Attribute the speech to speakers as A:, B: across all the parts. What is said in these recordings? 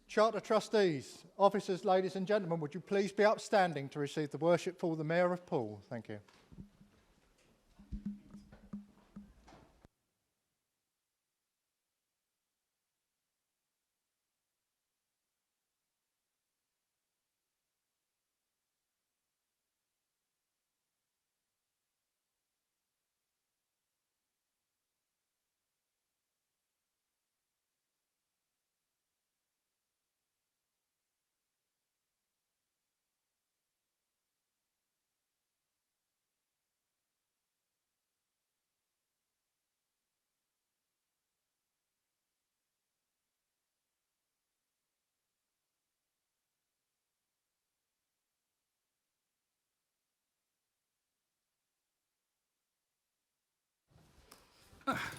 A: Charter Trustees, officers, ladies and gentlemen, would you please be upstanding to receive the Worshipful, the Mayor of Poole? Thank you.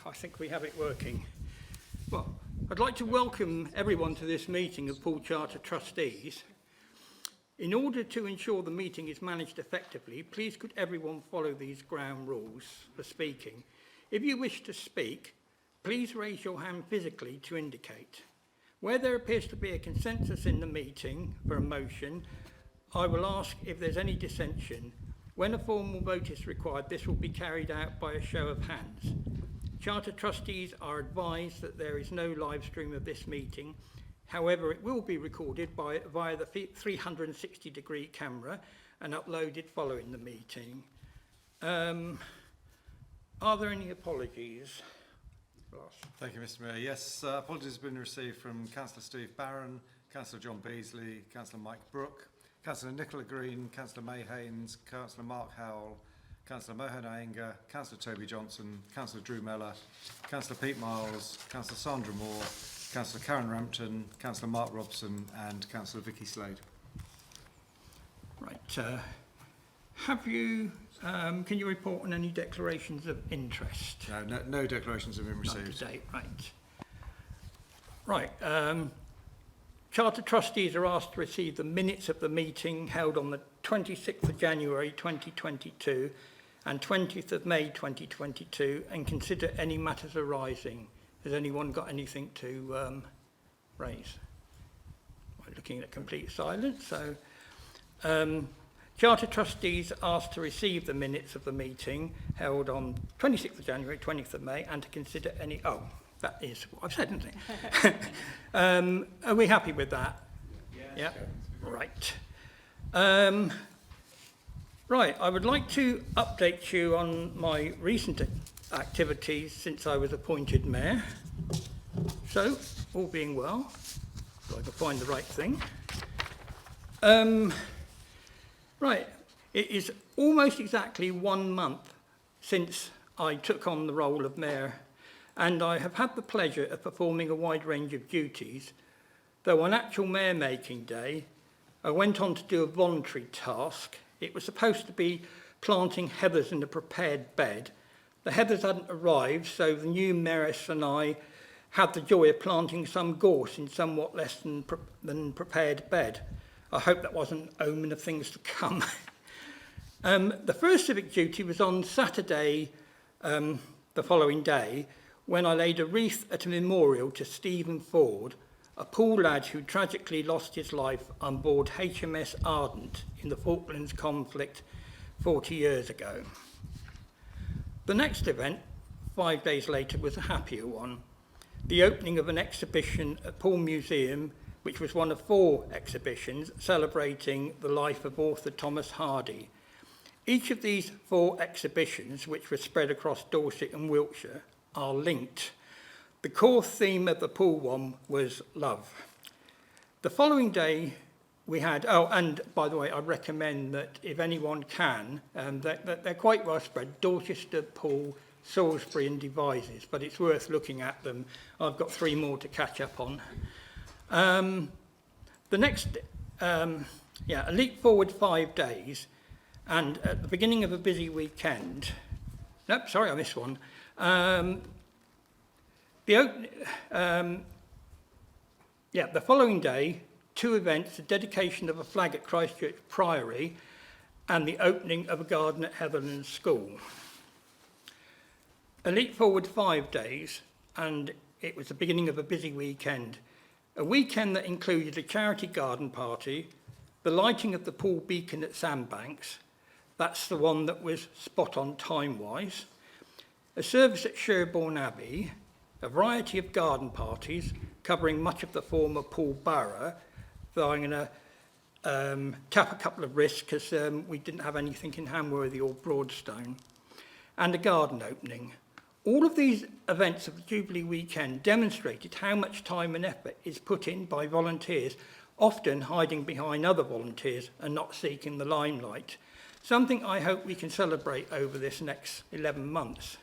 B: I think we have it working. Well, I'd like to welcome everyone to this meeting of Poole Charter Trustees. In order to ensure the meeting is managed effectively, please could everyone follow these ground rules for speaking. If you wish to speak, please raise your hand physically to indicate. Where there appears to be a consensus in the meeting for a motion, I will ask if there's any dissension. When a formal vote is required, this will be carried out by a show of hands. Charter Trustees are advised that there is no live stream of this meeting. However, it will be recorded via the 360-degree camera and uploaded following the meeting. Are there any apologies? Ross.
C: Thank you, Mr. Mayor. Yes, apologies have been received from Councillor Steve Barron, Councillor John Beasley, Councillor Mike Brooke, Councillor Nicola Green, Councillor May Haynes, Councillor Mark Howell, Councillor Mohan Iyengar, Councillor Toby Johnson, Councillor Drew Mellor, Councillor Pete Miles, Councillor Sandra Moore, Councillor Karen Rampton, Councillor Mark Robson and Councillor Vicky Slade.
B: Right. Have you, can you report on any declarations of interest?
C: No declarations have been received.
B: Not to date, right. Charter Trustees are asked to receive the minutes of the meeting held on the 26th of January 2022 and 20th of May 2022 and consider any matters arising. Has anyone got anything to raise? We're looking at complete silence. So, Charter Trustees asked to receive the minutes of the meeting held on 26th of January, 20th of May, and to consider any... Oh, that is what I've said, isn't it? Are we happy with that? Yes. Yeah. Right. Right, I would like to update you on my recent activities since I was appointed mayor. So, all being well, so I can find the right thing. Right, it is almost exactly 1 month since I took on the role of mayor, and I have had the pleasure of performing a wide range of duties, though on actual mayor making day, I went on to do a voluntary task. It was supposed to be planting heathers in a prepared bed. The heathers hadn't arrived, so the new mayoress and I had the joy of planting some gorse in somewhat less than prepared bed. I hope that wasn't an omen of things to come. The first civic duty was on Saturday, the following day, when I laid a wreath at a memorial to Stephen Ford, a Poole lad who tragically lost his life on board HMS Ardent in the Falklands conflict 40 years ago. The next event, 5 days later, was a happier one. The opening of an exhibition at Poole Museum, which was one of 4 exhibitions celebrating the life of author Thomas Hardy. Each of these 4 exhibitions, which were spread across Dorset and Wiltshire, are linked. The core theme of the Poole one was love. The following day we had, oh, and by the way, I recommend that if anyone can, that they're quite well spread, Dorchester, Poole, Salisbury and Devizes, but it's worth looking at them. I've got 3 more to catch up on. The next, a leap forward 5 days, and at the beginning of a busy weekend, nope, sorry, I missed one. The following day, 2 events, the dedication of a flag at Christchurch Priory and the opening of a garden at Heatherland School. A leap forward 5 days, and it was the beginning of a busy weekend. A weekend that included a charity garden party, the lighting of the Poole beacon at Sandbanks, that's the one that was spot on time-wise, a service at Sherborne Abbey, a variety of garden parties covering much of the former Poole borough, though I'm going to tap a couple of risks because we didn't have anything in Hamworthy or Broadstone, and a garden opening. All of these events of the Jubilee weekend demonstrated how much time and effort is put in by volunteers, often hiding behind other volunteers and not seeking the limelight, something I hope we can celebrate over this next 11 months.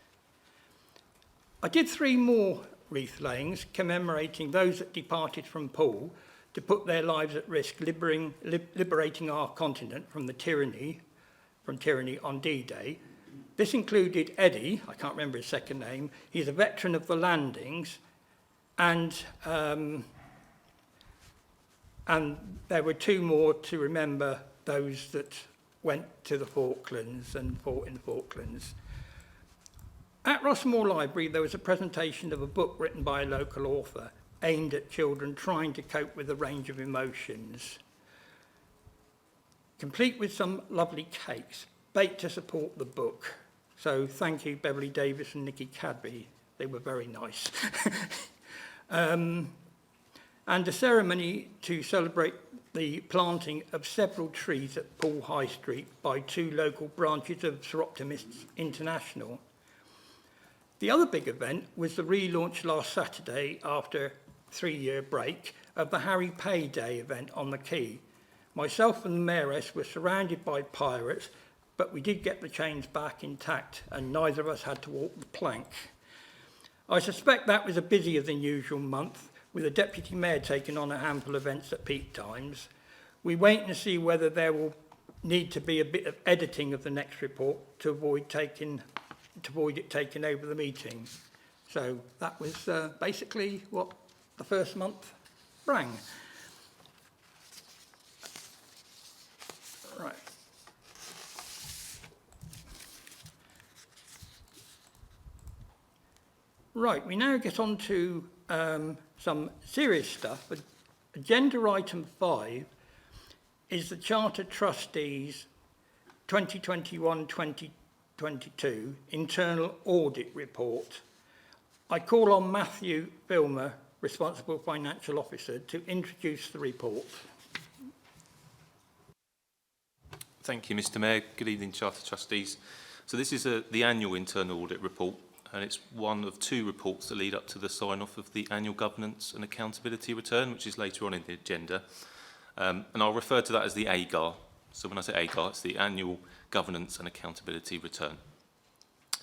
B: I did 3 more wreath layings commemorating those that departed from Poole to put their lives at risk, liberating our continent from tyranny on D-Day. This included Eddie, I can't remember his second name, he's a veteran of the landings, and there were 2 more to remember those that went to the Falklands and fought in the Falklands. At Rossmore Library, there was a presentation of a book written by a local author aimed at children trying to cope with a range of emotions, complete with some lovely cakes, baked to support the book. So thank you, Beverly Davis and Nikki Cadby. They were very nice. And a ceremony to celebrate the planting of several trees at Poole High Street by 2 local branches of Sir Optimists International. The other big event was the relaunch last Saturday, after a 3-year break, of the Harry Pay Day event on the quay. Myself and the Mayoress were surrounded by pirates, but we did get the chains back intact and neither of us had to walk the plank. I suspect that was a busier than usual month, with the Deputy Mayor taking on a handful of events at peak times. We wait and see whether there will need to be a bit of editing of the next report to avoid it taking over the meeting. So that was basically what the first month brought. Right. Right, we now get on to some serious stuff. Agenda item 5 is the Charter Trustees 2021-2022 Internal Audit Report. I call on Matthew Filmer, Responsible Financial Officer, to introduce the report.
D: Thank you, Mr. Mayor. Good evening, Charter Trustees. So this is the annual internal audit report, and it's one of 2 reports that lead up to the sign-off of the annual governance and accountability return, which is later on in the agenda. And I'll refer to that as the AGAR. So when I say AGAR, it's the annual governance and accountability return.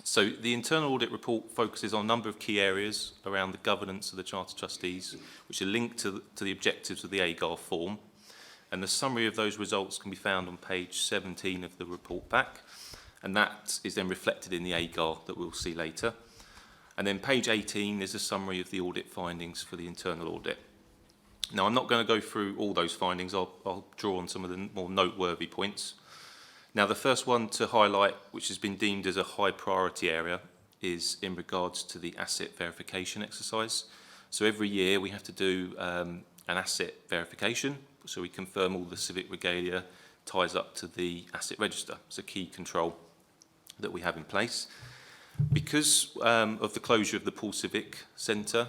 D: So the internal audit report focuses on a number of key areas around the governance of the Charter Trustees, which are linked to the objectives of the AGAR form. And the summary of those results can be found on page 17 of the report pack. And that is then reflected in the AGAR that we'll see later. And then page 18 is a summary of the audit findings for the internal audit. Now, I'm not going to go through all those findings. I'll draw on some of the more noteworthy points. Now, the first one to highlight, which has been deemed as a high priority area, is in regards to the asset verification exercise. So every year we have to do an asset verification. So we confirm all the civic regalia ties up to the asset register. It's a key control that we have in place. Because of the closure of the Poole Civic Centre,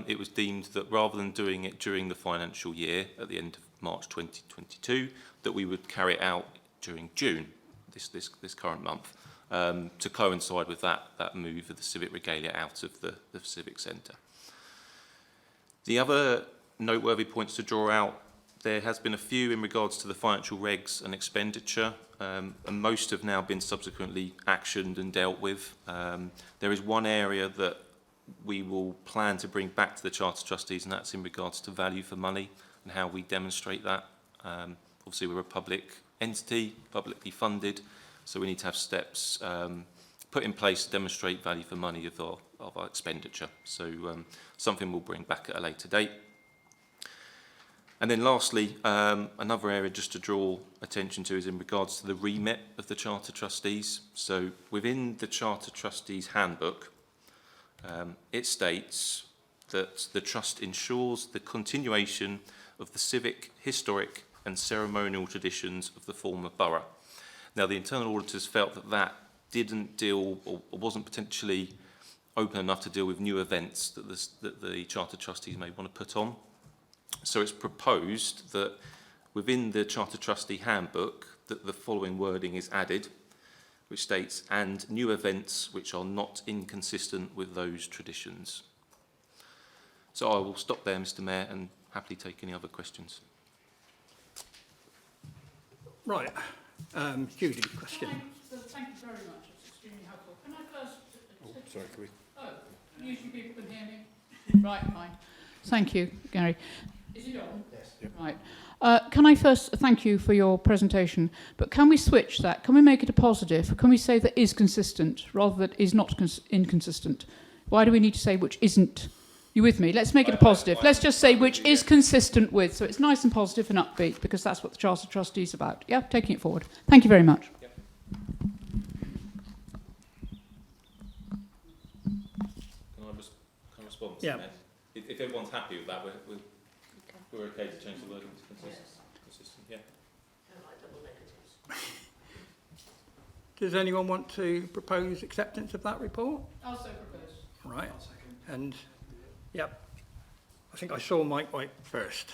D: it was deemed that rather than doing it during the financial year at the end of March 2022, that we would carry it out during June, this current month, to coincide with that move of the civic regalia out of the Civic Centre. The other noteworthy points to draw out, there has been a few in regards to the financial regs and expenditure, and most have now been subsequently actioned and dealt with. There is one area that we will plan to bring back to the Charter Trustees, and that's in regards to value for money and how we demonstrate that. Obviously, we're a public entity, publicly funded, so we need to have steps put in place to demonstrate value for money of our expenditure. So something we'll bring back at a later date. And then lastly, another area just to draw attention to is in regards to the remit of the Charter Trustees. So within the Charter Trustees handbook, it states that the Trust ensures the continuation of the civic, historic and ceremonial traditions of the former borough. Now, the internal auditors felt that that didn't deal or wasn't potentially open enough to deal with new events that the Charter Trustees may want to put on. So it's proposed that within the Charter Trustee Handbook that the following wording is added, which states, and new events which are not inconsistent with those traditions. So I will stop there, Mr. Mayor, and happily take any other questions.
B: Right. Judy, question.
E: Thank you very much. It's extremely helpful. Can I first...
C: Sorry, can we...
E: Oh, usually people can hear me. Right, fine. Thank you, Gary. Is it on? Yes. Yep. Right. Can I first thank you for your presentation, but can we switch that? Can we make it a positive? Or can we say that is consistent rather than is not inconsistent? Why do we need to say which isn't? You with me? Let's make it a positive. Let's just say which is consistent with. So it's nice and positive and upbeat because that's what the Charter Trustees is about. Yeah, taking it forward. Thank you very much.
D: Yep. Can I respond?
B: Yeah.
D: If everyone's happy with that, we're okay to change the wording to consistent. Consistent, yeah.
B: Does anyone want to propose acceptance of that report?
E: I'll so propose.
B: Right. And, yep. I think I saw Mike White first.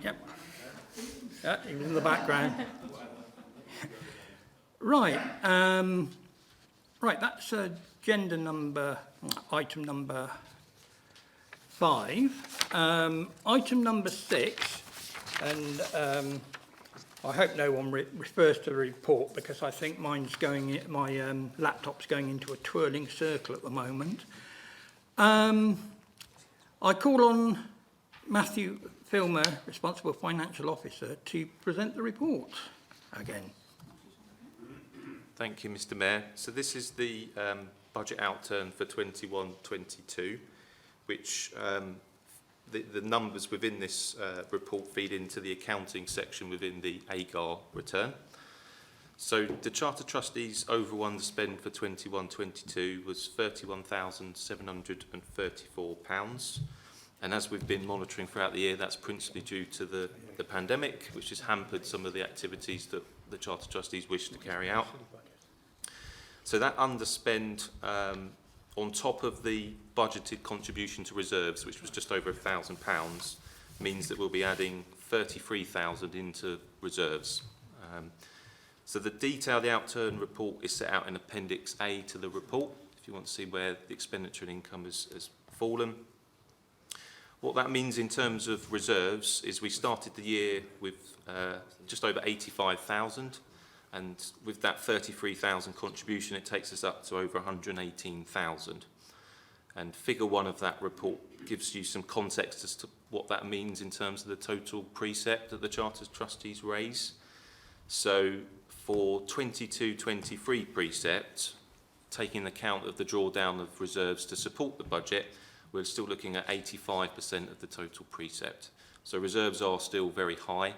B: Yep. Yeah, he was in the background. Right. Right, that's agenda number, item number 5. Item number 6, and I hope no one refers to the report because I think mine's going, my laptop's going into a twirling circle at the moment. I call on Matthew Filmer, Responsible Financial Officer, to present the report again.
D: Thank you, Mr. Mayor. So this is the budget outturn for 21-22, which the numbers within this report feed into the accounting section within the AGAR return. So the Charter Trustees' overall underspend for 21-22 was £31,734. And as we've been monitoring throughout the year, that's principally due to the pandemic, which has hampered some of the activities that the Charter Trustees wish to carry out. So that underspend, on top of the budgeted contribution to reserves, which was just over £1,000, means that we'll be adding 33,000 into reserves. So the detailed outturn report is set out in Appendix A to the report, if you want to see where the expenditure and income has fallen. What that means in terms of reserves is we started the year with just over 85,000, and with that 33,000 contribution, it takes us up to over 118,000. And figure 1 of that report gives you some context as to what that means in terms of the total precept that the Charter Trustees raise. So for 22-23 precept, taking account of the drawdown of reserves to support the budget, we're still looking at 85% of the total precept. So reserves are still very high,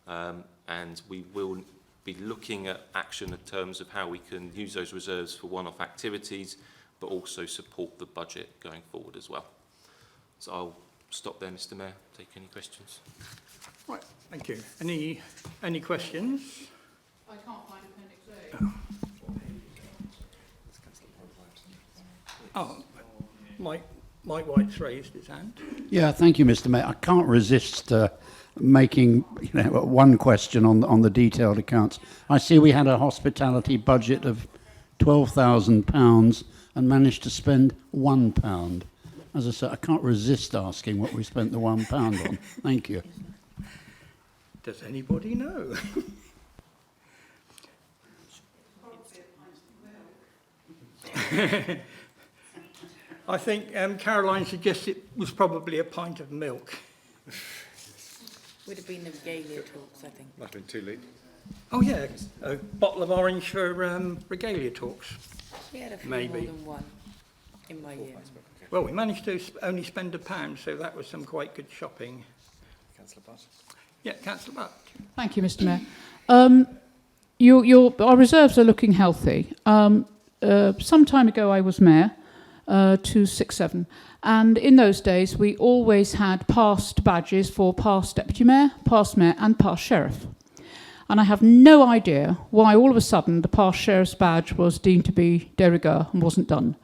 D: and we will be looking at action in terms of how we can use those reserves for one-off activities, but also support the budget going forward as well. So I'll stop there, Mr. Mayor, take any questions.
B: Right, thank you. Any questions?
E: I can't find Appendix A.
B: Oh, Mike White's raised his hand.
F: Yeah, thank you, Mr. Mayor. I can't resist making one question on the detailed accounts. I see we had a hospitality budget of £12,000 and managed to spend £1. As I said, I can't resist asking what we spent the £1 on. Thank you.
B: Does anybody know? I think Caroline suggested it was probably a pint of milk.
G: Would have been the regalia talks, I think.
C: Might have been too late.
B: Oh yeah, a bottle of orange for regalia talks.
G: We had a few
B: Maybe.
G: more than one in my year.
B: Well, we managed to only spend £1, so that was some quite good shopping.
C: Councillor Butt.
B: Yeah, Councillor Butt.
E: Thank you, Mr. Mayor. Our reserves are looking healthy. Some time ago I was mayor. 267. And in those days, we always had past badges for past deputy mayor, past mayor, and past sheriff. And I have no idea why all of a sudden the past sheriff's badge was deemed to be de rigueur and wasn't done.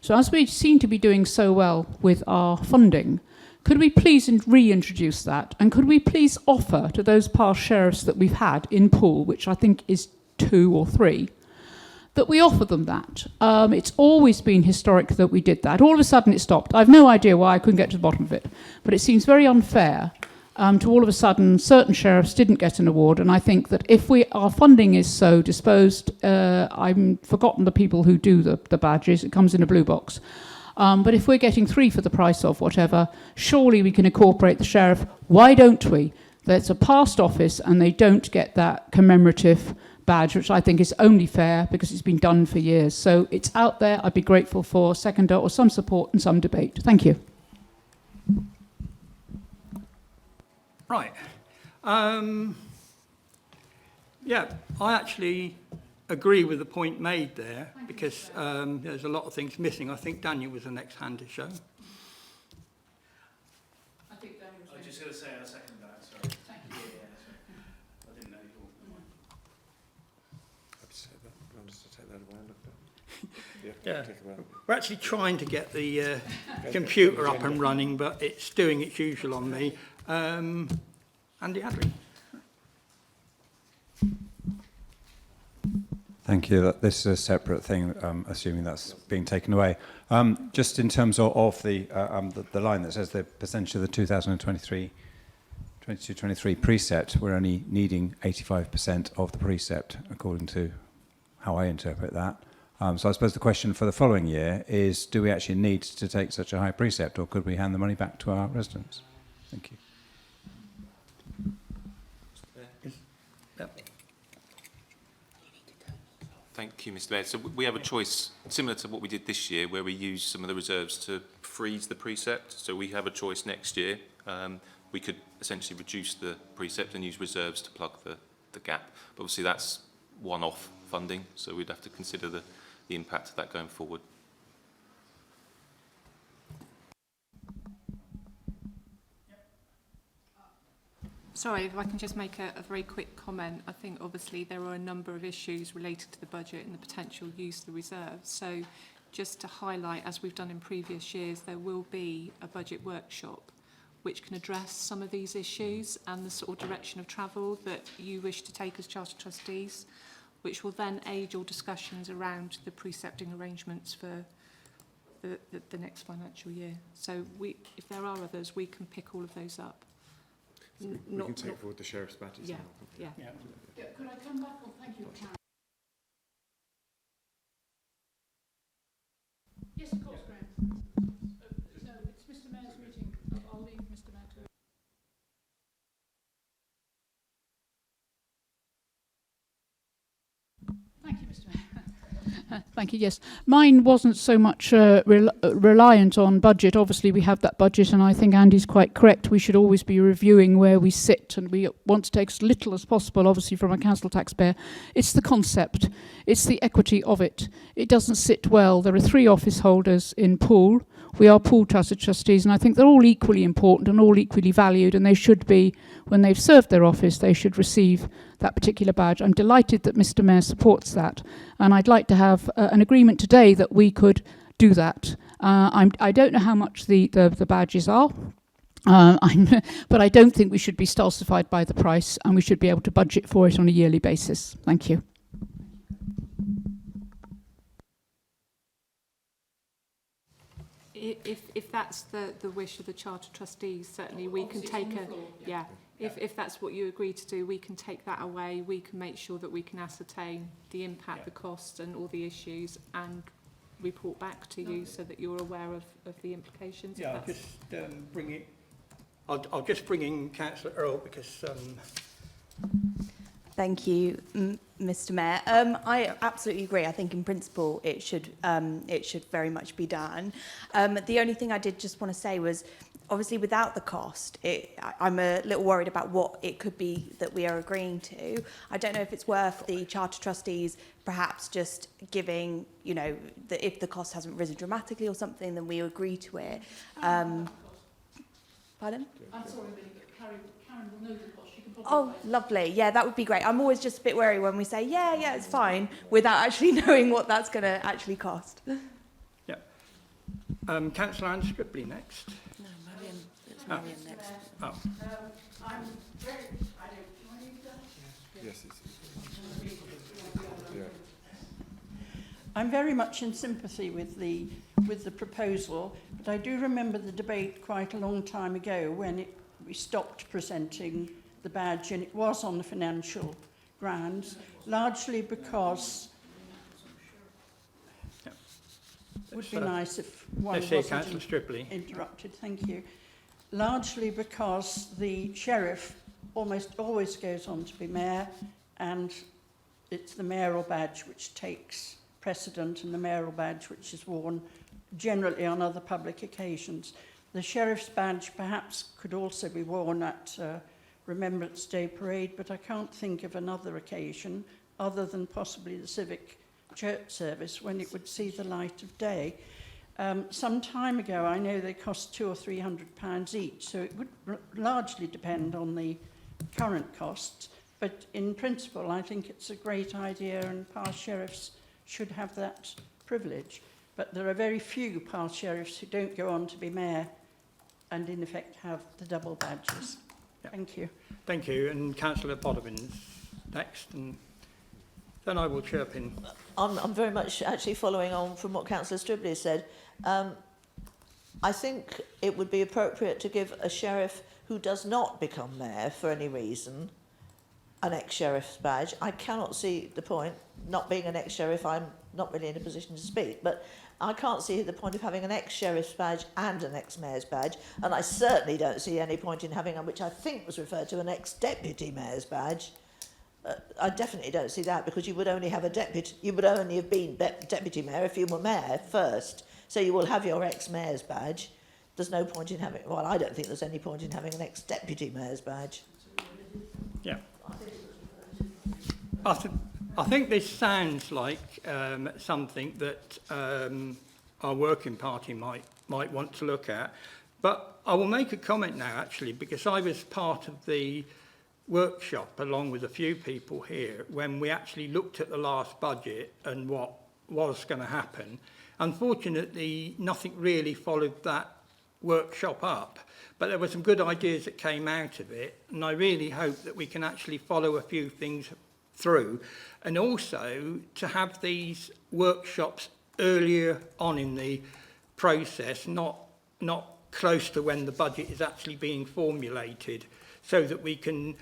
E: So as we seem to be doing so well with our funding, could we please reintroduce that? And could we please offer to those past sheriffs that we've had in Poole, which I think is 2 or 3, that we offer them that? It's always been historic that we did that. All of a sudden it stopped. I've no idea why. I couldn't get to the bottom of it. But it seems very unfair to all of a sudden certain sheriffs didn't get an award. And I think that if our funding is so disposed, I've forgotten the people who do the badges. It comes in a blue box. But if we're getting 3 for the price of whatever, surely we can incorporate the sheriff. Why don't we? That's a past office and they don't get that commemorative badge, which I think is only fair because it's been done for years. So it's out there. I'd be grateful for seconder or some support and some debate. Thank you.
B: Right. Yeah, I actually agree with the point made there because there's a lot of things missing. I think Daniel was the next hand to show.
E: I think Daniel was
H: just going to say I second that, sorry.
E: Thank you.
H: I didn't know you all.
C: Happy to say that. Do you want us to take that away and look at it?
B: Yeah.
C: Take it away.
B: We're actually trying to get the computer up and running, but it's doing its usual on me. Andy Hadley.
I: Thank you. This is a separate thing, assuming that's being taken away. Just in terms of the line that says the percentage of the 2023 precept, we're only needing 85% of the precept, according to how I interpret that. So I suppose the question for the following year is, do we actually need to take such a high precept, or could we hand the money back to our residents? Thank you.
D: Thank you, Mr. Mayor. So we have a choice similar to what we did this year, where we use some of the reserves to freeze the precept. So we have a choice next year. We could essentially reduce the precept and use reserves to plug the gap. But obviously that's one-off funding, so we'd have to consider the impact of that going forward.
J: Sorry, if I can just make a very quick comment. I think obviously there are a number of issues related to the budget and the potential use of the reserves. So just to highlight, as we've done in previous years, there will be a budget workshop which can address some of these issues and the sort of direction of travel that you wish to take as Charter Trustees, which will then aid your discussions around the precepting arrangements for the next financial year. So if there are others, we can pick all of those up.
C: So we can take forward the sheriff's badges.
J: Yeah, yeah.
E: Yeah, could I come back? Oh, thank you, Karen. Yes, of course, Graham. No, it's Mr. Mayor's meeting. I'll leave Mr. Mayor to it. Thank you, Mr. Mayor. Thank you, yes. Mine wasn't so much reliant on budget. Obviously, we have that budget, and I think Andy's quite correct. We should always be reviewing where we sit, and we want to take as little as possible, obviously, from a council taxpayer. It's the concept. It's the equity of it. It doesn't sit well. There are 3 office holders in Poole. We are Poole Charter Trustees, and I think they're all equally important and all equally valued, and they should be, when they've served their office, they should receive that particular badge. I'm delighted that Mr. Mayor supports that, and I'd like to have an agreement today that we could do that. I don't know how much the badges are, but I don't think we should be stultified by the price, and we should be able to budget for it on a yearly basis. Thank you.
J: If that's the wish of the Charter Trustees, certainly we can take a... Yeah. If that's what you agree to do, we can take that away. We can make sure that we can ascertain the impact, the cost and all the issues and report back to you so that you're aware of the implications.
B: Yeah, I'll just bring it... I'll just bring in Councillor Earl because...
K: Thank you, Mr. Mayor. I absolutely agree. I think in principle it should very much be done. The only thing I did just want to say was obviously without the cost, I'm a little worried about what it could be that we are agreeing to. I don't know if it's worth the Charter Trustees perhaps just giving, you know, that if the cost hasn't risen dramatically or something, then we agree to it. Pardon?
E: I'm sorry, Karen will know the cost. She can probably
K: Oh, lovely. Yeah, that would be great. I'm always just a bit wary when we say, yeah, it's fine, without actually knowing what that's going to actually cost.
B: Yeah. Councillor Anne Stripley next.
G: No, Marion. It's Marion next.
B: Oh.
E: I'm very... I don't... Do I need that?
C: Yes,
L: I'm very much in sympathy with the proposal, but I do remember the debate quite a long time ago when we stopped presenting the badge, and it was on the financial grounds, largely because it would be nice if one wasn't interrupted. Thank you. Largely because the sheriff almost always goes on to be mayor, and it's the mayoral badge which takes precedent, and the mayoral badge which is worn generally on other public occasions. The sheriff's badge perhaps could also be worn at Remembrance Day parade, but I can't think of another occasion other than possibly the civic church service when it would see the light of day. Some time ago, I know they cost £200 or £300 each, so it would largely depend on the current costs. But in principle, I think it's a great idea, and past sheriffs should have that privilege. But there are very few past sheriffs who don't go on to be mayor and in effect have the double badges. Yeah. Thank you.
B: Thank you. And Councillor Podovins next, and then I will chirp in.
M: I'm very much actually following on from what Councillor Stribley said. I think it would be appropriate to give a sheriff who does not become mayor for any reason an ex-sheriff's badge. I cannot see the point, not being an ex-sheriff, I'm not really in a position to speak, but I can't see the point of having an ex-sheriff's badge and an ex-mayor's badge, and I certainly don't see any point in having, which I think was referred to, an ex-deputy mayor's badge. I definitely don't see that, because you would only have a deputy, you would only have been deputy mayor if you were mayor first, so you will have your ex-mayor's badge. There's no point in having, well, I don't think there's any point in having an ex-deputy mayor's badge.
B: Yeah. I think this sounds like something that our working party might want to look at. But I will make a comment now, actually, because I was part of the workshop, along with a few people here, when we actually looked at the last budget and what was going to happen. Unfortunately, nothing really followed that workshop up. But there were some good ideas that came out of it, and I really hope that we can actually follow a few things through, and also to have these workshops earlier on in the process, not close to when the budget is actually being formulated, so that we can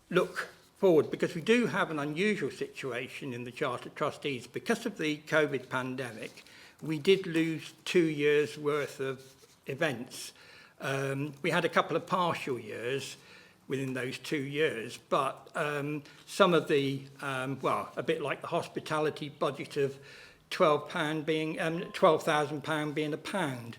B: look forward, because we do have an unusual situation in the Charter Trustees. Because of the COVID pandemic, we did lose 2 years' worth of events. We had a couple of partial years within those 2 years, but some of the, well, a bit like the hospitality budget of £12 being, £12,000 being £1.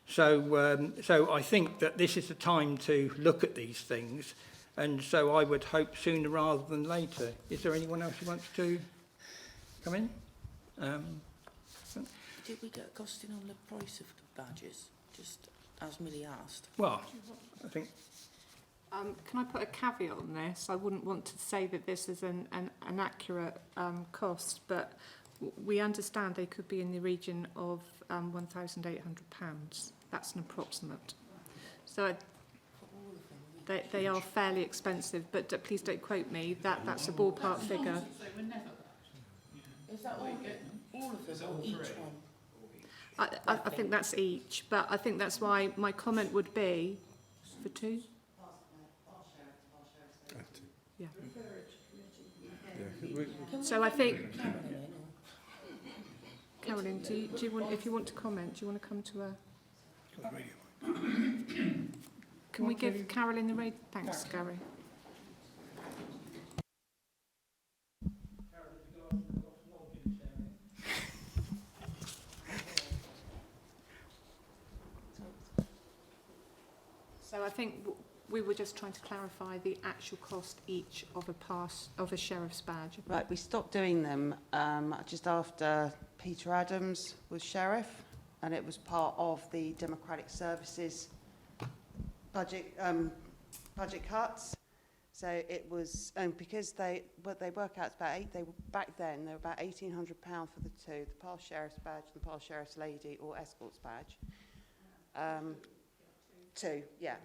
B: So I think that this is the time to look at these things, and so I would hope sooner rather than later. Is there anyone else who wants to come in?
G: Did we get a costing on the price of the badges, just as Millie asked?
B: Well, I think...
J: Can I put a caveat on this? I wouldn't want to say that this is an accurate cost, but we understand they could be in the region of £1,800. That's an approximate. So they are fairly expensive, but please don't quote me. That's a ballpark figure.
G: Is that all of them or each one?
J: I think that's each, but I think that's why my comment would be for two. Yeah. So I think, Carolyn, do you want, if you want to comment, do you want to come to a? Can we give Carolyn the radio? Thanks, Gary. So I think we were just trying to clarify the actual cost each of a sheriff's badge.
G: Right, we stopped doing them just after Peter Adams was sheriff, and it was part of the Democratic Services budget cuts. So it was, because they work out, back then they were about £1,800 for the two, the past sheriff's badge and the past sheriff's lady or escort's badge. Two, yeah.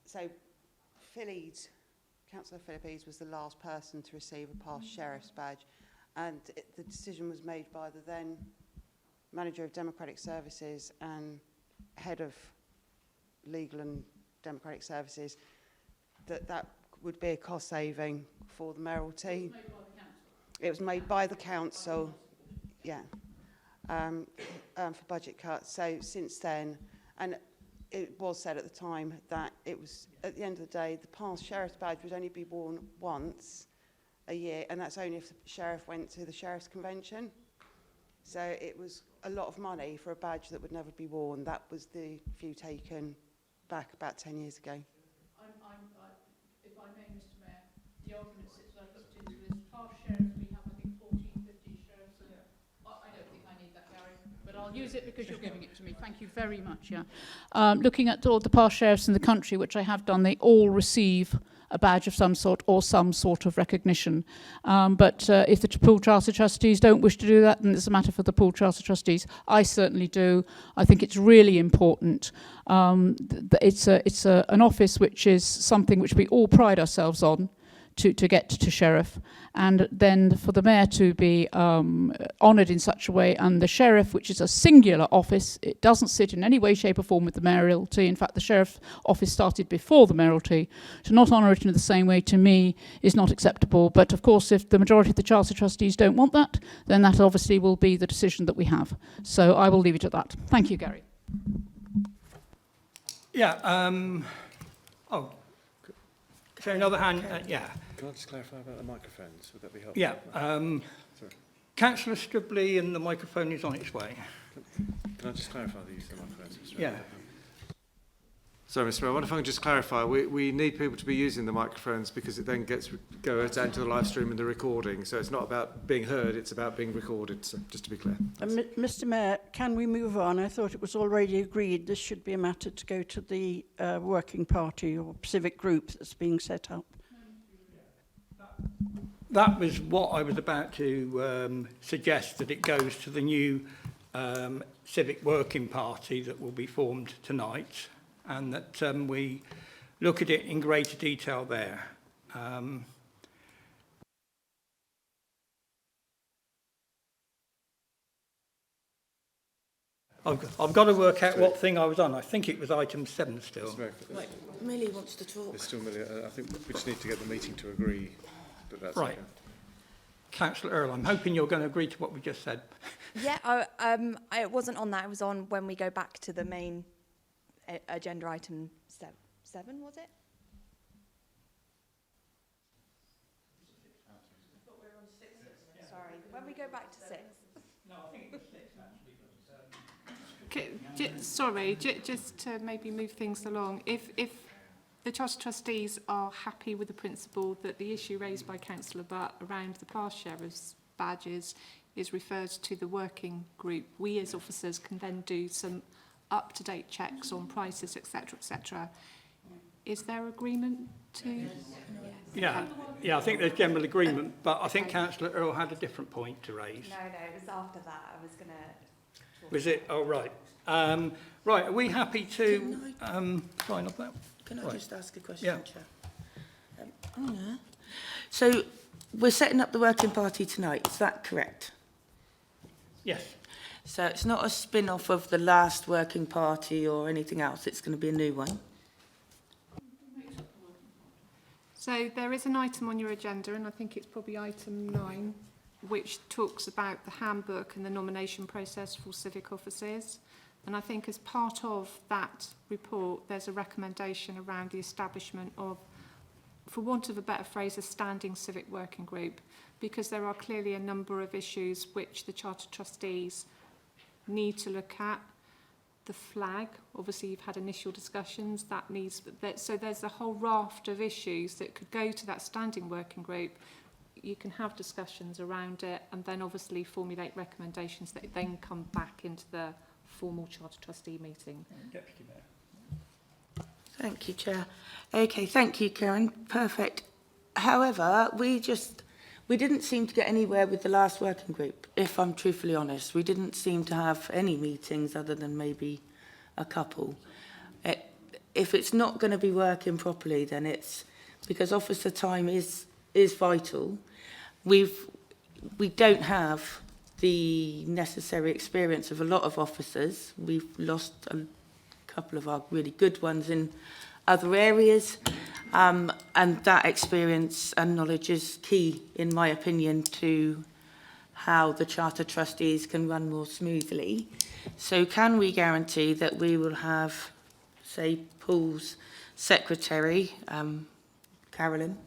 G: So Councillor Phillips was the last person to receive a past sheriff's badge, and the decision was made by the then manager of Democratic Services and head of Legal and Democratic Services that would be a cost saving for the mayoralty. It was made by the council, yeah, for budget cuts. So since then, and it was said at the time that it was, at the end of the day, the past sheriff's badge would only be worn once a year, and that's only if the sheriff went to the sheriff's convention. So it was a lot of money for a badge that would never be worn. That was the view taken back about 10 years ago.
E: If I may, Mr. Mayor, the argument sits that I've looked into this. Past sheriffs, we have, I think, 14, 15 sheriffs. And I don't think I need that, Gary, but I'll use it because you're giving it to me. Thank you very much, yeah. Looking at all the past sheriffs in the country, which I have done, they all receive a badge of some sort or some sort of recognition. But if the Poole Charter Trustees don't wish to do that, then it's a matter for the Poole Charter Trustees. I certainly do. I think it's really important. It's an office which is something which we all pride ourselves on to get to sheriff, and then for the mayor to be honoured in such a way, and the sheriff, which is a singular office, it doesn't sit in any way, shape or form with the mayoralty. In fact, the sheriff office started before the mayoralty. To not honour it in the same way, to me, is not acceptable. But of course, if the majority of the Charter Trustees don't want that, then that obviously will be the decision that we have. So I will leave it at that. Thank you, Gary.
B: Yeah, oh, is there another hand? Yeah.
C: Can I just clarify about the microphones? Would that be helpful?
B: Yeah. Councillor Stribley, and the microphone is on its way.
C: Can I just clarify the use of the microphones?
B: Yeah.
C: Sorry, Mr. Mayor, I wonder if I can just clarify. We need people to be using the microphones because it then goes out into the live stream and the recording. So it's not about being heard, it's about being recorded. So just to be clear.
L: Mr. Mayor, can we move on? I thought it was already agreed this should be a matter to go to the working party or civic group that's being set up.
B: That was what I was about to suggest, that it goes to the new civic working party that will be formed tonight, and that we look at it in greater detail there. I've got to work out what thing I was on. I think it was item 7 still.
G: Right, Millie wants to talk.
C: There's still Millie. I think we just need to get the meeting to agree that that's
B: Right.
C: okay.
B: Councillor Earle, I'm hoping you're going to agree to what we just said.
K: Yeah, it wasn't on that. It was on when we go back to the main agenda item 7, was it? Sorry, when we go back to 6.
B: No, I think it was 6 actually.
J: Sorry, just to maybe move things along. If the Charter Trustees are happy with the principle that the issue raised by Councillor Butt around the past sheriff's badges is referred to the working group, we as officers can then do some up-to-date checks on prices, etc., etc. Is there agreement to?
B: Yeah, I think there's general agreement, but I think Councillor Earle had a different point to raise.
K: No, it was after that. I was going to...
B: Was it? Oh, right. Right, are we happy to sign off that?
G: Can I just ask a question,
B: Yeah.
G: Chair? So we're setting up the working party tonight, is that correct?
B: Yes.
G: So it's not a spin-off of the last working party or anything else, it's going to be a new one?
J: So there is an item on your agenda, and I think it's probably item 9, which talks about the handbook and the nomination process for civic officers. And I think as part of that report, there's a recommendation around the establishment of, for want of a better phrase, a standing civic working group, because there are clearly a number of issues which the Charter Trustees need to look at. the flag. Obviously, you've had initial discussions. That needs so there's a whole raft of issues that could go to that standing working group. You can have discussions around it, and then obviously formulate recommendations that then come back into the formal Charter Trustee meeting.
B: Deputy Mayor.
N: Thank you, Chair. Okay, thank you, Karen. Perfect. However, we didn't seem to get anywhere with the last working group, if I'm truthfully honest. We didn't seem to have any meetings other than maybe a couple. If it's not going to be working properly, then it's because officer time is vital. We don't have the necessary experience of a lot of officers. We've lost a couple of our really good ones in other areas, and that experience and knowledge is key, in my opinion, to how the Charter Trustees can run more smoothly. So can we guarantee that we will have, say, Poole's secretary, Carolyn,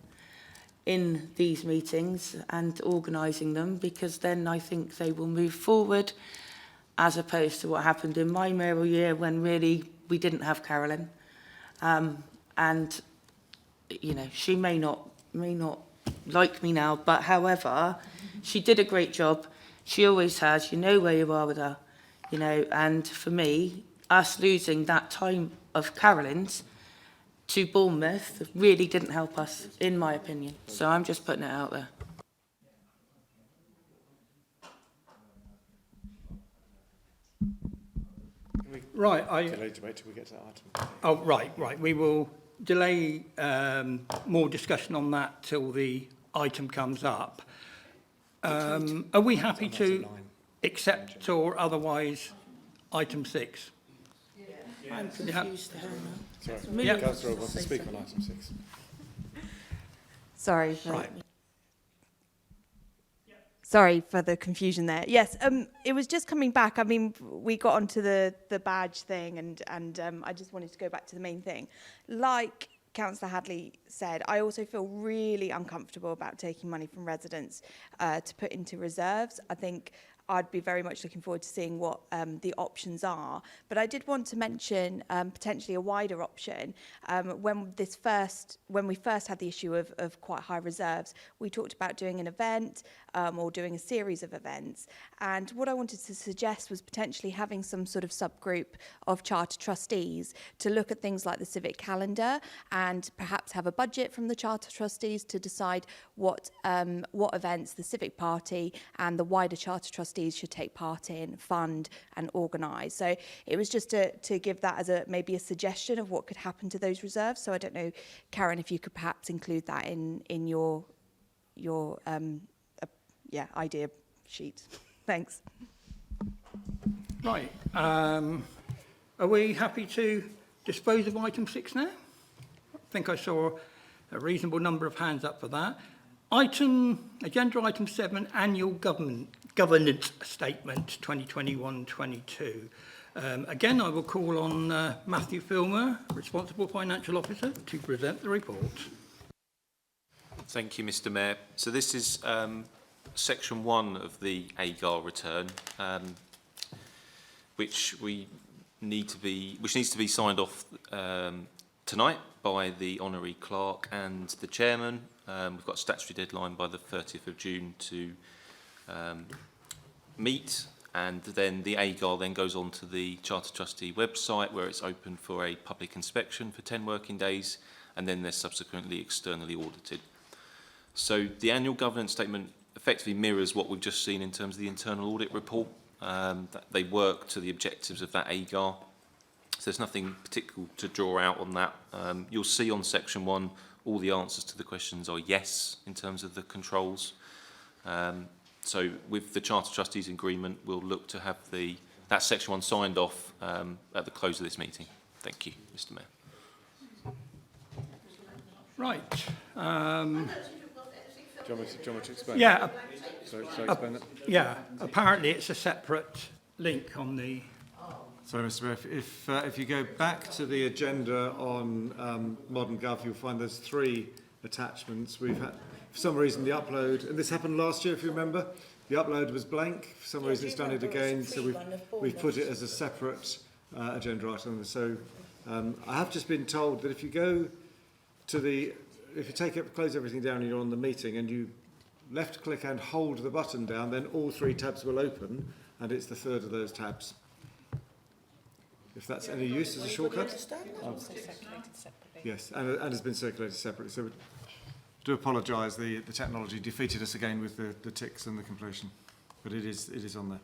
N: in these meetings and organising them, because then I think they will move forward, as opposed to what happened in my mayoral year when really we didn't have Carolyn. And, you know, she may not like me now, but however, she did a great job. She always has. You know where you are with her, you know. And for me, us losing that time of Carolyn's to Bournemouth really didn't help us, in my opinion. So I'm just putting it out there.
B: Right.
C: Delay debate till we get to that item.
B: Oh, right. We will delay more discussion on that till the item comes up. Are we happy to accept or otherwise item 6?
N: I'm confused.
C: Sorry,
B: Yeah.
C: Councillor wants to speak on item 6.
K: Sorry.
B: Right.
K: Sorry for the confusion there. Yes, it was just coming back. I mean, we got onto the badge thing, and I just wanted to go back to the main thing. Like Councillor Hadley said, I also feel really uncomfortable about taking money from residents to put into reserves. I think I'd be very much looking forward to seeing what the options are. But I did want to mention potentially a wider option. When we first had the issue of quite high reserves, we talked about doing an event or doing a series of events. And what I wanted to suggest was potentially having some sort of subgroup of Charter Trustees to look at things like the civic calendar and perhaps have a budget from the Charter Trustees to decide what events the Civic Party and the wider Charter Trustees should take part in, fund and organise. So it was just to give that as maybe a suggestion of what could happen to those reserves. So I don't know, Karen, if you could perhaps include that in your idea sheet. Thanks.
B: Right. Are we happy to dispose of item 6 now? I think I saw a reasonable number of hands up for that. Agenda item 7, annual governance statement 2021-22. Again, I will call on Matthew Filmer, responsible financial officer, to present the report.
D: Thank you, Mr. Mayor. So this is section 1 of the AGAR return, which needs to be signed off tonight by the honorary clerk and the chairman. We've got a statutory deadline by the 30th of June to meet, and then the AGAR then goes on to the Charter Trustee website, where it's open for a public inspection for 10 working days, and then they're subsequently externally audited. So the annual governance statement effectively mirrors what we've just seen in terms of the internal audit report. That they work to the objectives of that AGAR. So there's nothing particular to draw out on that. You'll see on section 1, all the answers to the questions are yes in terms of the controls. So with the Charter Trustees agreement, we'll look to have that section 1 signed off at the close of this meeting. Thank you, Mr. Mayor.
B: Right.
C: Do you want me to explain?
B: Yeah.
C: So explain that?
B: Yeah. Apparently, it's a separate link on the.
C: Sorry, Mr. Mayor, if you go back to the agenda on Modern Gov, you'll find there's 3 attachments. We've had, for some reason, the upload, and this happened last year, if you remember, the upload was blank. For some reason, it's done it again, so we've put it as a separate agenda item. So I have just been told that if you go to if you close everything down and you're on the meeting and you left click and hold the button down, then all 3 tabs will open, and it's the third of those tabs. If that's any use as a shortcut. Yes, and has been circulated separately. So we do apologise, the technology defeated us again with the ticks and the completion, but it is on there.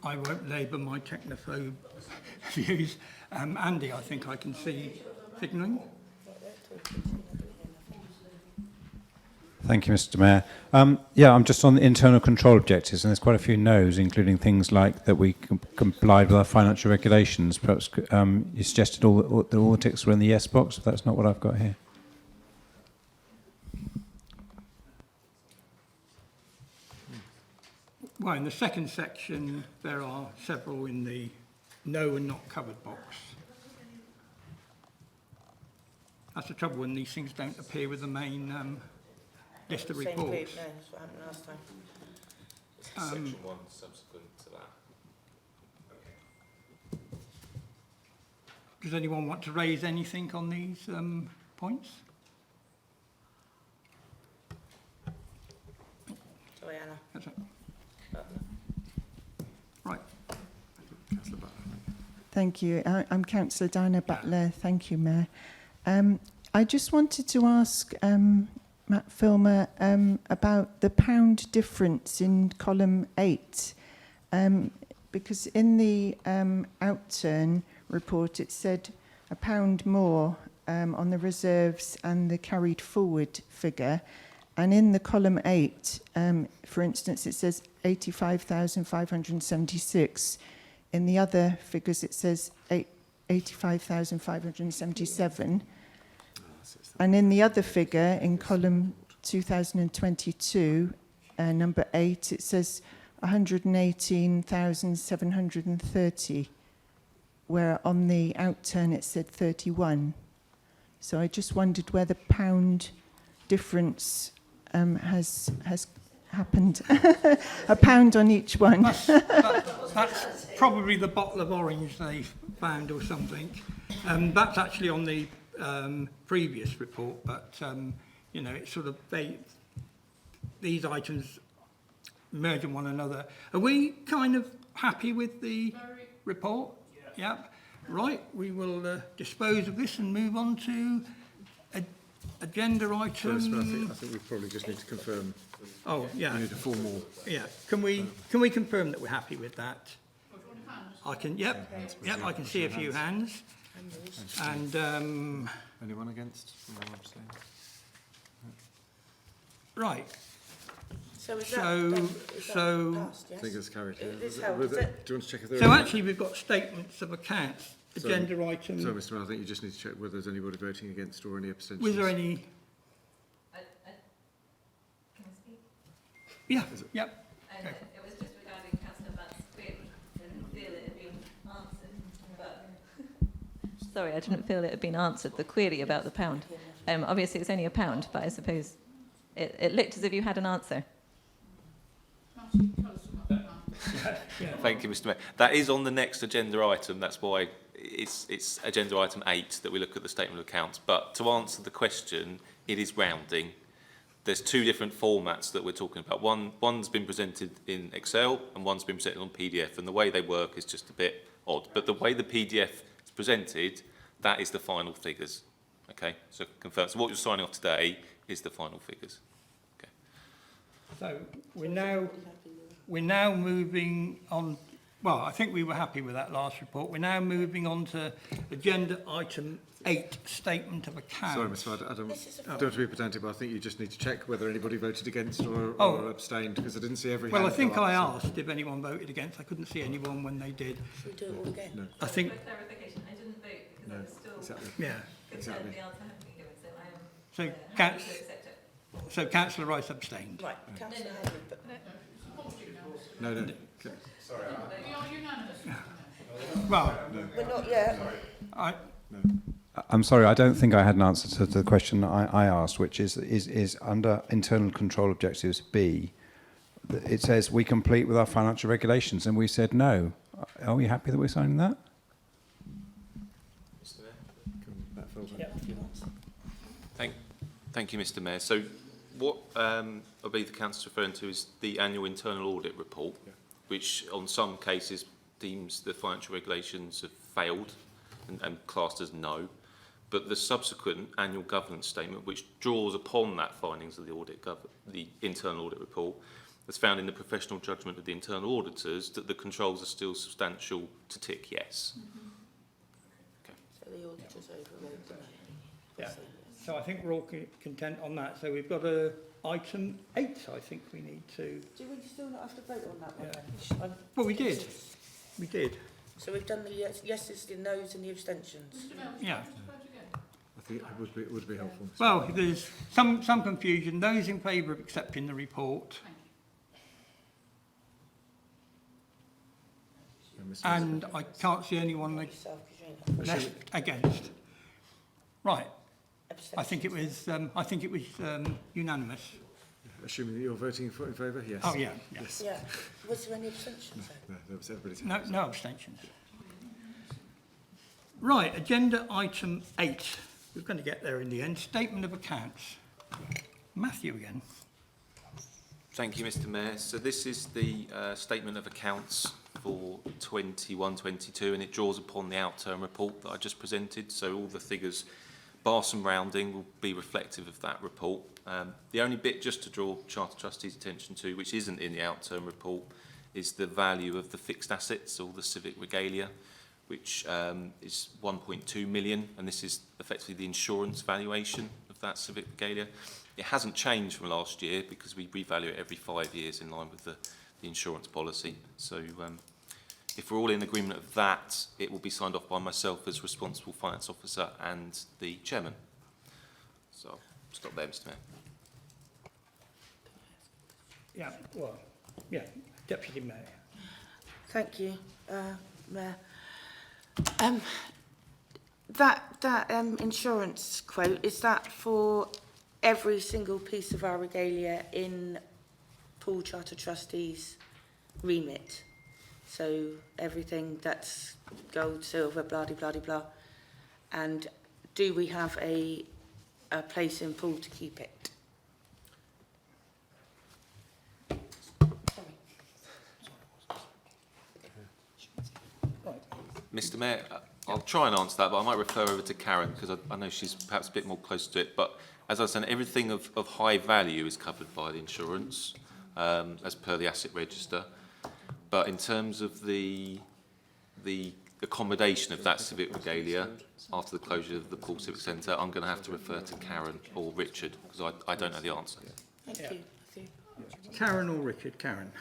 B: I won't labour my technophobe views. Andy, I think I can see signalling.
I: Thank you, Mr. Mayor. Yeah, I'm just on the internal control objectives, and there's quite a few no's, including things like that we complied with our financial regulations. Perhaps you suggested all the ticks were in the yes box, if that's not what I've got here.
B: Well, in the second section, there are several in the no and not covered box. That's the trouble when these things don't appear with the main list of reports.
M: No, that's what happened last time.
D: Section 1 subsequent to that.
B: Does anyone want to raise anything on these points?
M: Sorry, Anna.
B: That's it. Right.
O: Thank you. I'm Councillor Diana Butler. Thank you, Mayor. I just wanted to ask Matt Filmer about the pound difference in column 8, because in the outturn report it said £1 more on the reserves and the carried forward figure, and in the column 8, for instance, it says 85,576. In the other figures it says 85,577. And in the other figure, in column 2022, number 8, it says 118,730, where on the outturn it said 31. So I just wondered where the pound difference has happened. £1 on each one.
B: That's probably the bottle of orange they found or something. That's actually on the previous report, but you know, it's sort of these items merge in one another. Are we kind of happy with the report? Yeah. Yep. Right, we will dispose of this and move on to agenda item.
C: First, I think we probably just need to confirm.
B: Oh, yeah.
C: We need a formal.
B: Yeah. Can we confirm that we're happy with that? I can. Yep. Yep. I can see a few hands. And
C: anyone against? Anyone abstain?
B: Right.
M: So is
B: so
M: passed, yes?
C: Figures carried. Yeah.
M: It is
C: Do
M: held,
C: you
M: is it?
C: want to check if there
B: So
C: are
B: actually, we've got statements of accounts. Agenda item.
C: So, Mr. Mayor, I think you just need to check whether there's anybody voting against or any abstentions.
B: Was there any?
P: Can I speak?
B: Yeah. Yep.
P: Okay. It was just regarding Councillor Butt's query. I didn't feel it had been answered, but sorry, I didn't feel it had been answered. The query about the pound. Obviously, it's only £1, but I suppose it looked as if you had an answer.
D: Thank you, Mr. Mayor. That is on the next agenda item. That's why it's agenda item 8 that we look at the statement of accounts. But to answer the question, it is rounding. There's 2 different formats that we're talking about. One's been presented in Excel and one's been presented on PDF, and the way they work is just a bit odd. But the way the PDF is presented, that is the final figures. Okay, so confirm. So what you're signing off today is the final figures. Okay.
B: So we're now moving on. Well, I think we were happy with that last report. We're now moving on to agenda item 8, statement of accounts.
C: Sorry, Mr. Mayor, I don't want to be pedantic, but I think you just need to check whether anybody voted against or abstained, because I didn't see every hand.
B: Well, I think I asked if anyone voted against. I couldn't see anyone when they did.
M: Should we do it all again?
C: No.
B: I think.
P: For clarification, I didn't vote because I was still
C: exactly.
B: Yeah.
P: concerned the answer hadn't been given, so I am
B: So
P: happy to accept it.
B: So Councillor Rice abstained.
M: Right, Councillor Henry.
C: No.
E: Sorry. We are unanimous.
B: Well,
M: We're not yet.
I: I'm sorry, I don't think I had an answer to the question I asked, which is under internal control objectives B. It says we complete with our financial regulations, and we said no. Are we happy that we're signing that?
D: Thank you, Mr. Mayor. So what I believe the council is referring to is the annual internal audit report, which on some cases deems the financial regulations have failed and classed as no. But the subsequent annual governance statement, which draws upon that findings of the internal audit report, has found in the professional judgment of the internal auditors that the controls are still substantial to tick yes.
N: So the auditors overrode the no.
B: Yeah. So I think we're all content on that. So we've got item 8, I think we need to...
N: Do we still not have to vote on that one?
B: Yeah.
N: Then?
B: Well, we did. We did.
N: So we've done the yeses, the noes and the abstentions?
B: Yeah.
C: I think it would be helpful.
B: Well, there's some confusion. Those in favour of accepting the report? And I can't see anyone left against. Right. I think it was unanimous.
C: Assuming that you're voting in favour, yes.
B: Oh yeah, yes.
N: Yeah. Was there any abstentions?
C: No, there was everybody's.
B: No abstentions. Right, agenda item 8. We're going to get there in the end. Statement of accounts. Matthew again.
D: Thank you, Mr. Mayor. So this is the statement of accounts for 21-22, and it draws upon the out-term report that I just presented. So all the figures, bar some rounding, will be reflective of that report. The only bit just to draw Charter Trustees' attention to, which isn't in the out-term report, is the value of the fixed assets, or the civic regalia, which is 1.2 million, and this is effectively the insurance valuation of that civic regalia. It hasn't changed from last year because we revalue it every 5 years in line with the insurance policy. So if we're all in agreement of that, it will be signed off by myself as responsible finance officer and the chairman. So I'll stop there, Mr. Mayor.
B: Yeah, well, yeah, Deputy Mayor.
N: Thank you, Mayor. That insurance quote, is that for every single piece of our regalia in Poole Charter Trustees remit? So everything that's gold, silver, blah, blah, blah, blah. And do we have a place in Poole to keep it?
D: Mr. Mayor, I'll try and answer that, but I might refer over to Karen because I know she's perhaps a bit more close to it. But as I was saying, everything of high value is covered by the insurance as per the asset register. But in terms of the accommodation of that civic regalia after the closure of the Poole Civic Centre, I'm going to have to refer to Karen or Richard because I don't know the answer.
N: Thank you.
B: Karen or Richard? Karen.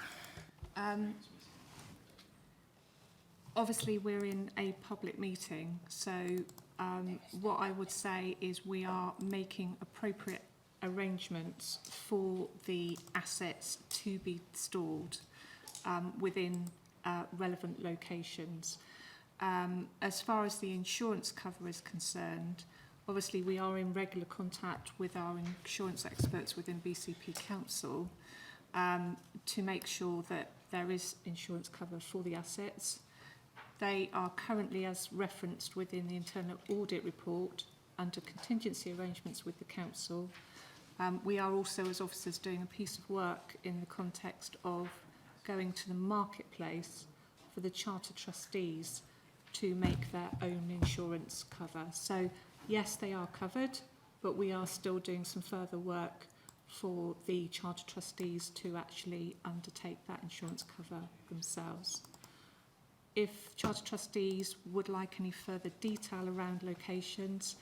J: Obviously, we're in a public meeting, so what I would say is we are making appropriate arrangements for the assets to be stored within relevant locations. As far as the insurance cover is concerned, obviously we are in regular contact with our insurance experts within BCP Council to make sure that there is insurance cover for the assets. They are currently, as referenced within the internal audit report, under contingency arrangements with the council. We are also, as officers, doing a piece of work in the context of going to the marketplace for the Charter Trustees to make their own insurance cover. So, yes, they are covered, but we are still doing some further work for the Charter Trustees to actually undertake that insurance cover themselves. If Charter Trustees would like any further detail around locations,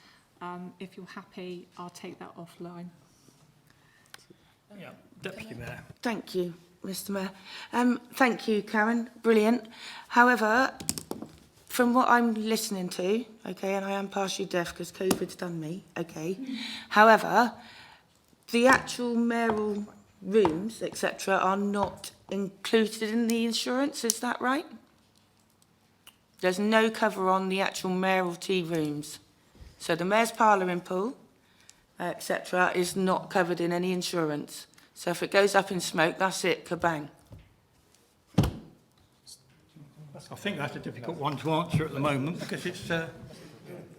J: if you're happy, I'll take that offline.
B: Yeah, Deputy Mayor.
N: Thank you, Mr. Mayor. Thank you, Karen. Brilliant. However, from what I'm listening to, okay, and I am partially deaf because COVID's done me, okay. However, the actual mayoral rooms, etc., are not included in the insurance. Is that right? There's no cover on the actual mayoralty rooms. So the mayor's parlour in Poole, etc., is not covered in any insurance. So if it goes up in smoke, that's it, kabang.
B: I think that's a difficult one to answer at the moment because it's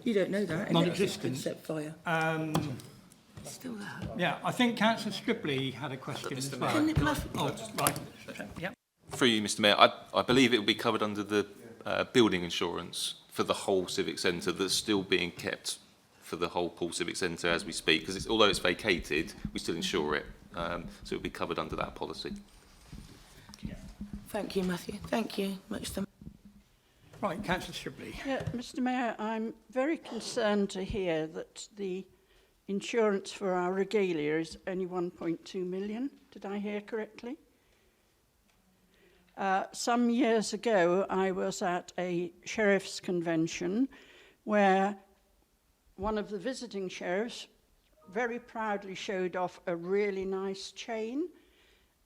N: You don't know that.
B: non-existent.
N: Except fire. Still there.
B: Yeah, I think Councillor Stripley had a question as well.
N: Can it
B: Oh, right. Yeah.
D: Through you, Mr Mayor, I believe it will be covered under the building insurance for the whole civic centre that's still being kept for the whole Poole Civic Centre as we speak, because although it's vacated, we still insure it, so it will be covered under that policy.
N: Thank you, Matthew. Thank you. Much to...
B: Right, Councillor Stripley.
L: Yeah, Mr. Mayor, I'm very concerned to hear that the insurance for our regalia is only 1.2 million. Did I hear correctly? Some years ago, I was at a sheriff's convention where one of the visiting sheriffs very proudly showed off a really nice chain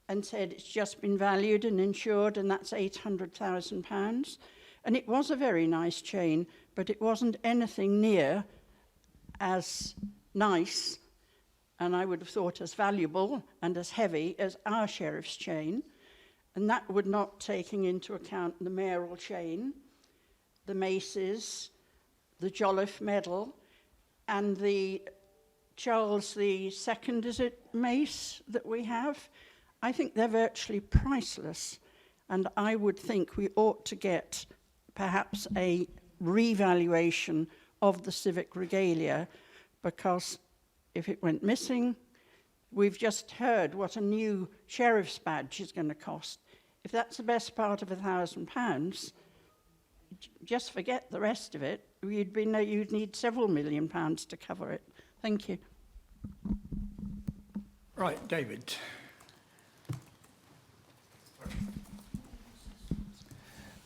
L: and said it's just been valued and insured and that's £800,000. And it was a very nice chain, but it wasn't anything near as nice, and I would have thought as valuable and as heavy as our sheriff's chain. And that would not taking into account the mayoral chain, the maces, the Jolliffe medal, and the Charles II, is it, mace that we have. I think they're virtually priceless. And I would think we ought to get perhaps a revaluation of the civic regalia, because if it went missing, we've just heard what a new sheriff's badge is going to cost. If that's the best part of £1,000, just forget the rest of it. You'd need several £1 million to cover it. Thank you.
B: Right, David.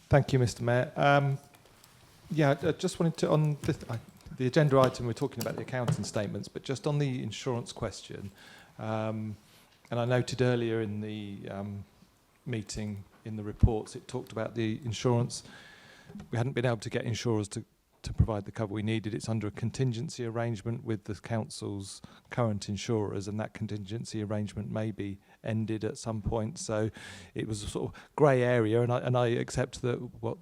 Q: Thank you, Mr. Mayor. I just wanted to, on the agenda item, we're talking about the accounting statements, but just on the insurance question, and I noted earlier in the meeting in the reports, it talked about the insurance. We hadn't been able to get insurers to provide the cover we needed. It's under a contingency arrangement with the council's current insurers, and that contingency arrangement may be ended at some point. So it was a sort of grey area, and I accept that what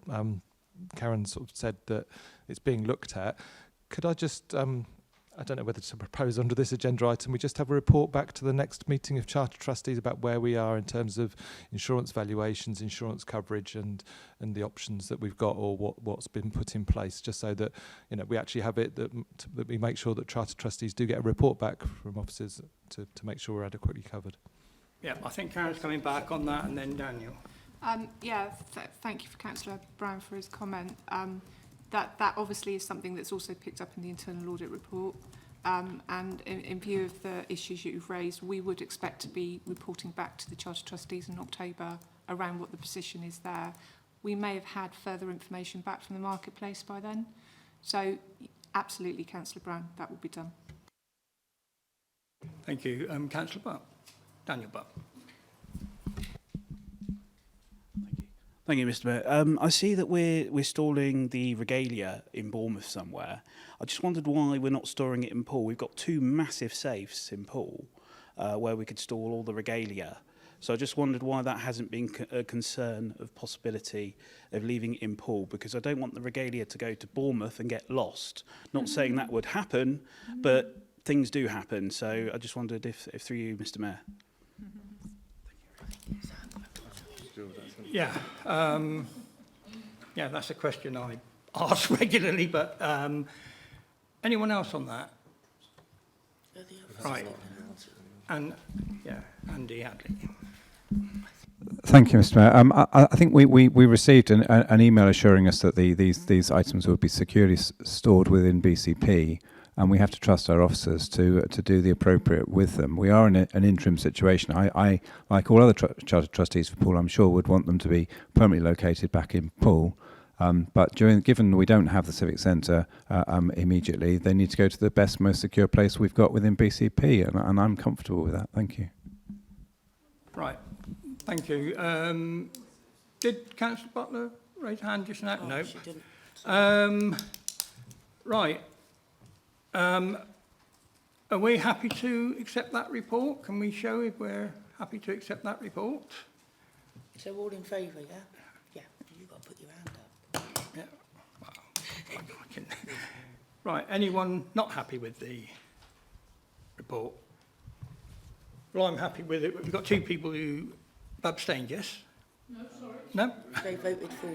Q: Karen sort of said, that it's being looked at. Could I just, I don't know whether to propose under this agenda item, we just have a report back to the next meeting of Charter Trustees about where we are in terms of insurance valuations, insurance coverage, and the options that we've got, or what's been put in place, just so that we actually have it, that we make sure that Charter Trustees do get a report back from officers to make sure we're adequately covered.
B: Yeah, I think Karen's coming back on that, and then Daniel.
J: Thank you for Councillor Brown for his comment. That obviously is something that's also picked up in the internal audit report. And in view of the issues you've raised, we would expect to be reporting back to the Charter Trustees in October around what the position is there. We may have had further information back from the marketplace by then. So absolutely, Councillor Brown, that will be done.
B: Thank you. Councillor Butt. Daniel Butt.
H: Thank you, Mr. Mayor. I see that we're stalling the regalia in Bournemouth somewhere. I just wondered why we're not storing it in Poole. We've got two massive safes in Poole where we could store all the regalia. So I just wondered why that hasn't been a concern of possibility of leaving it in Poole, because I don't want the regalia to go to Bournemouth and get lost. Not saying that would happen, but things do happen. So I just wondered if through you, Mr. Mayor.
B: Yeah, that's a question I ask regularly, but anyone else on that? Right. And, Andy Hadley.
I: Thank you, Mr. Mayor. I think we received an email assuring us that these items would be securely stored within BCP, and we have to trust our officers to do the appropriate with them. We are in an interim situation. I like all other Charter Trustees for Poole, I'm sure would want them to be permanently located back in Poole. But given we don't have the Civic Centre immediately, they need to go to the best, most secure place we've got within BCP, and I'm comfortable with that. Thank you.
B: Right. Thank you. Did Councillor Butler raise a hand just now?
N: Oh,
B: no.
N: She didn't.
B: Right. Are we happy to accept that report? Can we show if we're happy to accept that report?
N: So all in favour, yeah? Yeah, you've got to put your hand
B: Right, anyone not happy with the report? Well, I'm happy with it. We've got two people who abstained, yes?
E: No, sorry.
B: No?
N: They voted for.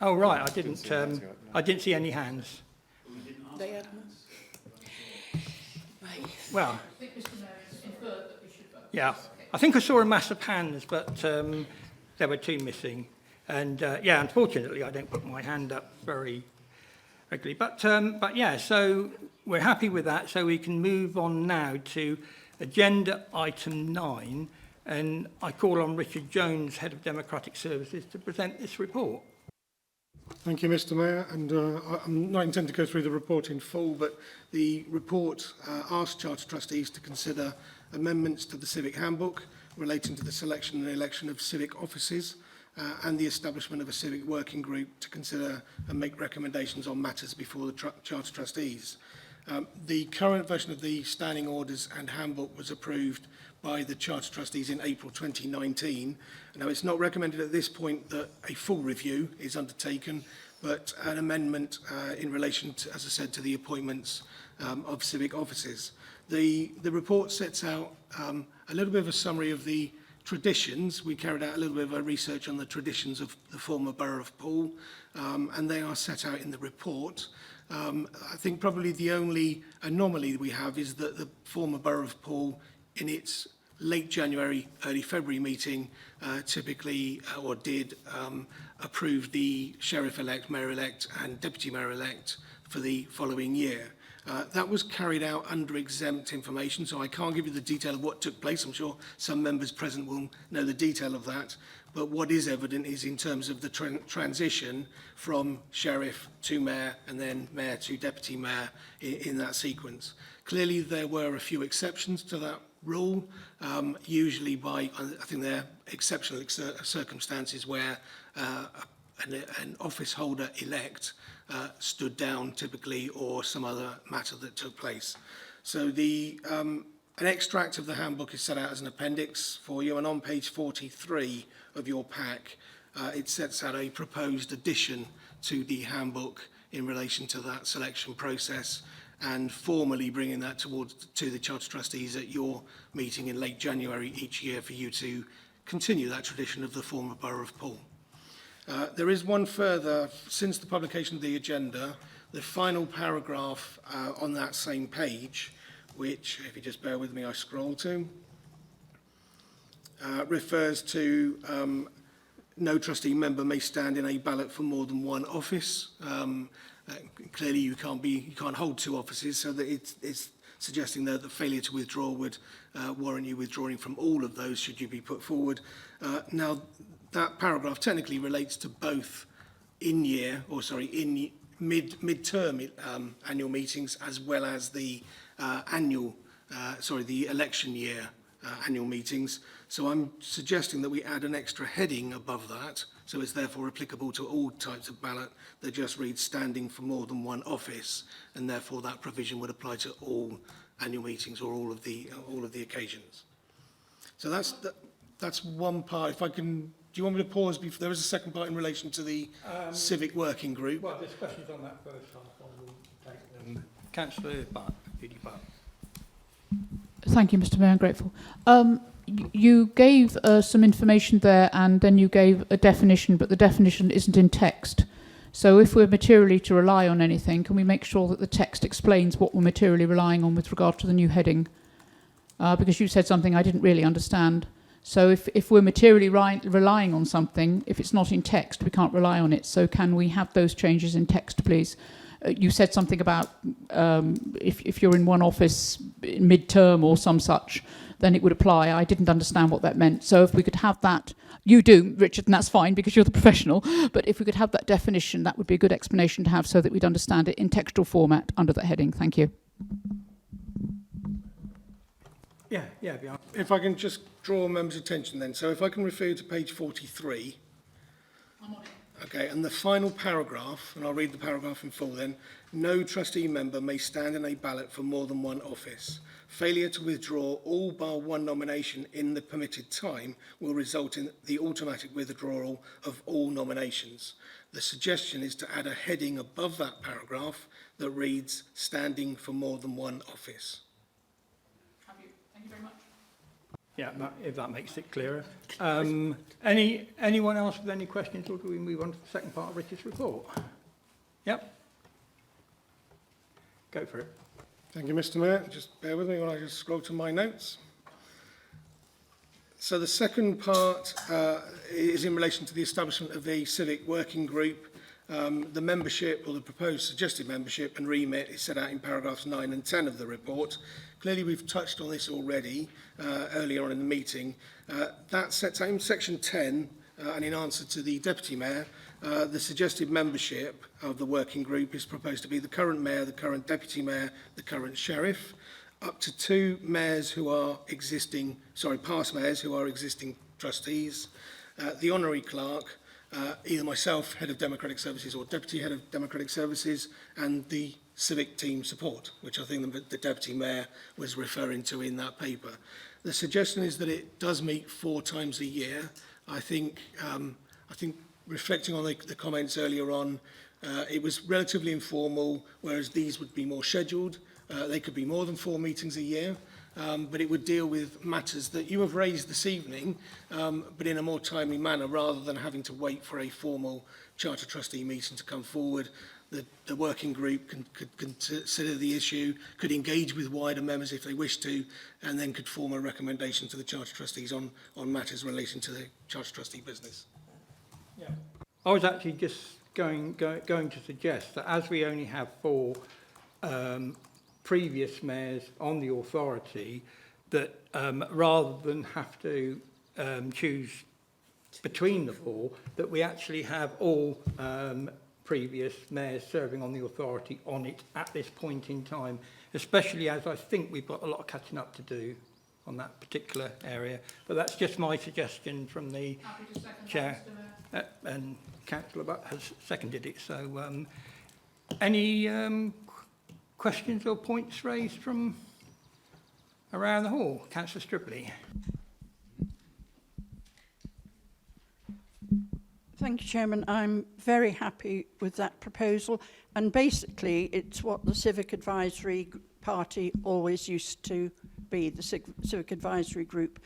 B: Oh, right, I didn't see any hands.
N: They had
B: Well,
E: I think Mr Mayor has inferred that we should vote.
B: yeah, I think I saw a mass of hands, but there were two missing. And yeah, unfortunately, I don't put my hand up very regularly. But yeah, so we're happy with that. So we can move on now to agenda item 9. And I call on Richard Jones, Head of Democratic Services, to present this report.
R: Thank you, Mr Mayor. And I'm not intending to go through the report in full, but the report asked Charter Trustees to consider amendments to the Civic Handbook relating to the selection and election of civic offices and the establishment of a civic working group to consider and make recommendations on matters before the Charter Trustees. The current version of the standing orders and handbook was approved by the Charter Trustees in April 2019. Now, it's not recommended at this point that a full review is undertaken, but an amendment in relation to, as I said, to the appointments of civic offices. The report sets out a little bit of a summary of the traditions. We carried out a little bit of a research on the traditions of the former borough of Poole, and they are set out in the report. I think probably the only anomaly we have is that the former borough of Poole, in its late January, early February meeting, typically or did approve the sheriff-elect, mayor-elect and deputy mayor-elect for the following year. That was carried out under exempt information, so I can't give you the detail of what took place. I'm sure some members present will know the detail of that. But what is evident is in terms of the transition from sheriff to mayor and then mayor to deputy mayor in that sequence. Clearly, there were a few exceptions to that rule, usually by, I think they're exceptional circumstances where an office holder elect stood down typically, or some other matter that took place. So an extract of the handbook is set out as an appendix for you, and on page 43 of your pack, it sets out a proposed addition to the handbook in relation to that selection process, and formally bringing that to the Charter Trustees at your meeting in late January each year for you to continue that tradition of the former borough of Poole. There is one further, since the publication of the agenda, the final paragraph on that same page, which, if you just bear with me, I scroll to, refers to no trustee member may stand in a ballot for more than one office. Clearly, you can't hold two offices, so that it's suggesting that the failure to withdraw would warrant you withdrawing from all of those should you be put forward. Now, that paragraph technically relates to both in mid-term annual meetings, as well as the the election year annual meetings. So I'm suggesting that we add an extra heading above that, so it's therefore applicable to all types of ballot that just reads standing for more than one office, and therefore that provision would apply to all annual meetings or all of the occasions. So that's one part. If I can, do you want me to pause before there is a second part in relation to the civic working group?
B: Well, there's questions on that first half. I will take them. Councillor Butt, Judy Butt.
E: Thank you, Mr Mayor, I'm grateful. You gave some information there, and then you gave a definition, but the definition isn't in text. So if we're materially to rely on anything, can we make sure that the text explains what we're materially relying on with regard to the new heading? Because you said something I didn't really understand. So if we're materially relying on something, if it's not in text, we can't rely on it. So can we have those changes in text, please? You said something about if you're in one office in mid-term or some such, then it would apply. I didn't understand what that meant. So if we could have that, you do, Richard, and that's fine because you're the professional, but if we could have that definition, that would be a good explanation to have so that we'd understand it in textual format under that heading. Thank you.
B: Yeah.
R: If I can just draw members' attention then. So if I can refer you to page 43.
E: I'm on it.
R: Okay, and the final paragraph, and I'll read the paragraph in full then. No trustee member may stand in a ballot for more than one office. Failure to withdraw all bar one nomination in the permitted time will result in the automatic withdrawal of all nominations. The suggestion is to add a heading above that paragraph that reads, standing for more than one office.
E: Thank you very much.
B: Yeah, if that makes it clearer. Anyone else with any questions, or do we move on to the second part of Richard's report? Yep. Go for it.
R: Thank you, Mr. Mayor. Just bear with me while I just scroll to my notes. So the second part is in relation to the establishment of the civic working group. The membership, or the proposed suggested membership and remit, is set out in paragraphs 9 and 10 of the report. Clearly, we've touched on this already earlier on in the meeting. That sets out in section 10, and in answer to the Deputy Mayor, the suggested membership of the working group is proposed to be the current Mayor, the current Deputy Mayor, the current Sheriff, up to 2 mayors who are past mayors who are existing trustees, the honorary clerk, either myself, Head of Democratic Services, or Deputy Head of Democratic Services, and the civic team support, which I think the Deputy Mayor was referring to in that paper. The suggestion is that it does meet 4 times a year. I think reflecting on the comments earlier on, it was relatively informal, whereas these would be more scheduled. They could be more than 4 meetings a year, but it would deal with matters that you have raised this evening, but in a more timely manner, rather than having to wait for a formal Charter Trustee meeting to come forward. The working group could consider the issue, could engage with wider members if they wish to, and then could form a recommendation to the Charter Trustees on matters relating to the Charter Trustee business.
B: Yeah. I was actually just going to suggest that as we only have 4 previous mayors on the authority, that rather than have to choose between the 4, that we actually have all previous mayors serving on the authority on it at this point in time, especially as I think we've got a lot of catching up to do on that particular area. But that's just my suggestion from the Chair, and Councillor Butt has seconded it. So any questions or points raised from around the hall? Councillor Stripley.
L: Thank you, Chairman. I'm very happy with that proposal, and basically it's what the Civic Advisory Party always used to be, the Civic Advisory Group.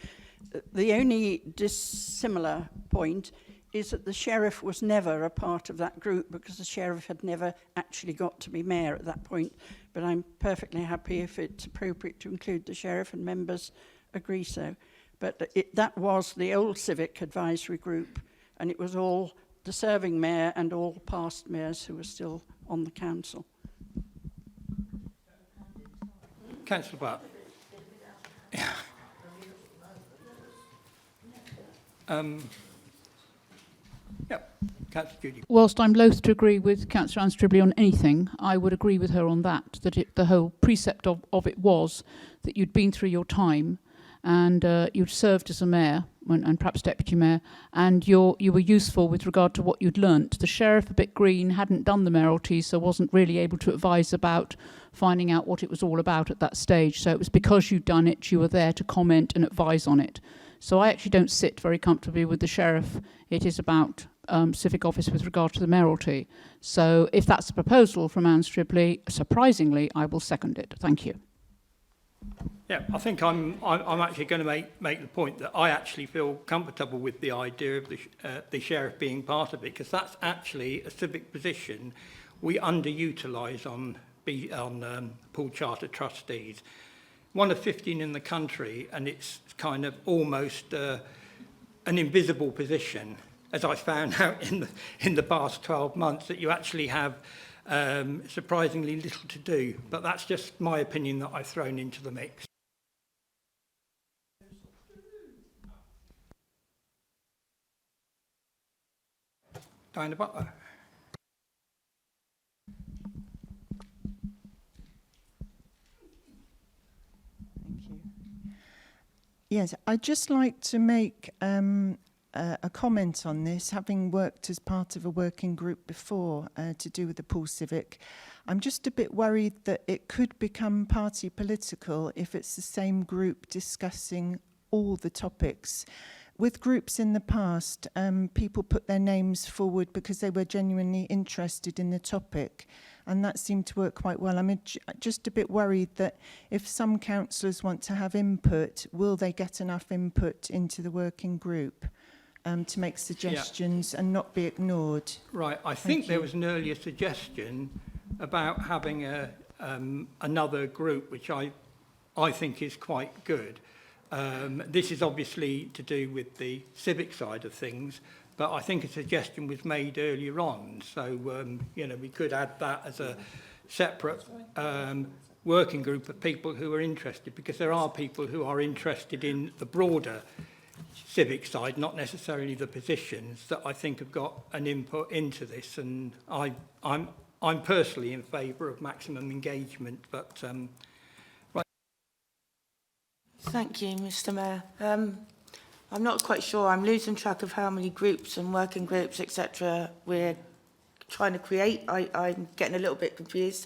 L: The only dissimilar point is that the Sheriff was never a part of that group, because the Sheriff had never actually got to be Mayor at that point. But I'm perfectly happy if it's appropriate to include the Sheriff, and members agree so. But that was the old Civic Advisory Group, and it was all the serving Mayor and all past Mayors who were still on the council.
B: Councillor Butt. Councillor Judy.
E: Whilst I'm loath to agree with Councillor Anne Stribley on anything, I would agree with her on that the whole precept of it was that you'd been through your time, and you'd served as a mayor and perhaps deputy mayor, and you were useful with regard to what you'd learnt. The Sheriff, a bit green, hadn't done the mayoralty, so wasn't really able to advise about finding out what it was all about at that stage. So it was because you'd done it, you were there to comment and advise on it. So I actually don't sit very comfortably with the Sheriff. It is about civic office with regard to the mayoralty. So if that's a proposal from Anne Stribley, surprisingly, I will second it. Thank you.
B: Yeah, I think I'm actually going to make the point that I actually feel comfortable with the idea of the Sheriff being part of it, because that's actually a civic position we underutilise on Poole Charter Trustees. One of 15 in the country, and it's kind of almost an invisible position, as I found out in the past 12 months, that you actually have surprisingly little to do. But that's just my opinion that I've thrown into the mix. Diana Butler.
O: Thank you. Yes, I'd just like to make a comment on this, having worked as part of a working group before to do with the Poole Civic. I'm just a bit worried that it could become party political if it's the same group discussing all the topics. with groups in the past, people put their names forward because they were genuinely interested in the topic, and that seemed to work quite well. I'm just a bit worried that if some councillors want to have input, will they get enough input into the working group to make suggestions and not be ignored?
B: Right, I think there was an earlier suggestion about having another group, which I think is quite good. This is obviously to do with the civic side of things, but I think a suggestion was made earlier on. So, we could add that as a separate working group of people who are interested, because there are people who are interested in the broader civic side, not necessarily the positions, that I think have got an input into this. And I'm personally in favour of maximum engagement, but...
N: Thank you, Mr. Mayor. I'm not quite sure. I'm losing track of how many groups and working groups, etc. we're trying to create. I'm getting a little bit confused.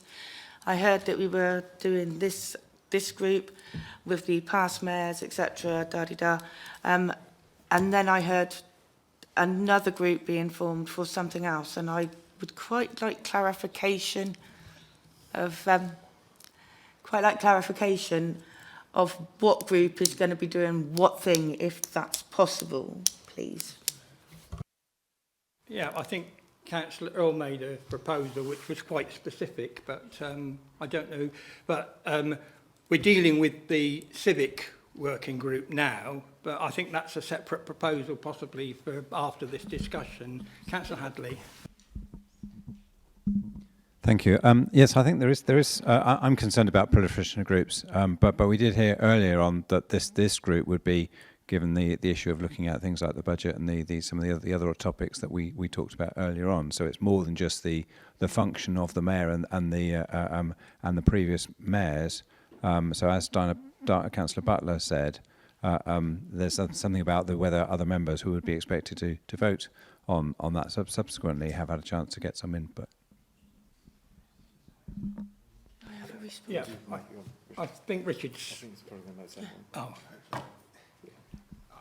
N: I heard that we were doing this group with the past mayors, etc. And then I heard another group being formed for something else, and I would quite like clarification of of what group is going to be doing what thing, if that's possible, please.
B: Yeah, I think Councillor Earl made a proposal which was quite specific, but I don't know. But we're dealing with the civic working group now, but I think that's a separate proposal possibly for after this discussion. Councillor Hadley.
I: Thank you. Yes, I think there is. I'm concerned about proliferation of groups, but we did hear earlier on that this group would be given the issue of looking at things like the budget and some of the other topics that we talked about earlier on. So it's more than just the function of the mayor and the previous mayors. So as Councillor Butler said, there's something about whether other members who would be expected to vote on that subsequently have had a chance to get some input.
B: Yeah, I think Richard's... I think it's probably going to make sense. Oh.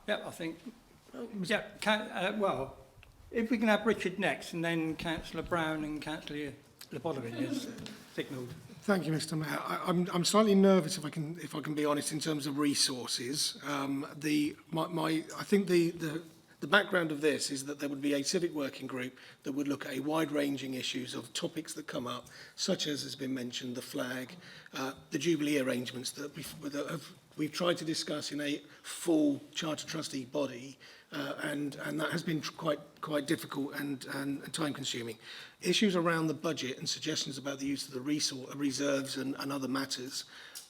B: Yeah, I think... Yeah, well, if we can have Richard next, and then Councillor Brown and Councillor Leboligan is signalled.
R: Thank you, Mr. Mayor. I'm slightly nervous, if I can be honest, in terms of resources. I think the background of this is that there would be a civic working group that would look at a wide-ranging issues of topics that come up, such as has been mentioned, the flag, the Jubilee arrangements that we've tried to discuss in a full Charter Trustee body, and that has been quite difficult and time-consuming. Issues around the budget and suggestions about the use of the reserves and other matters,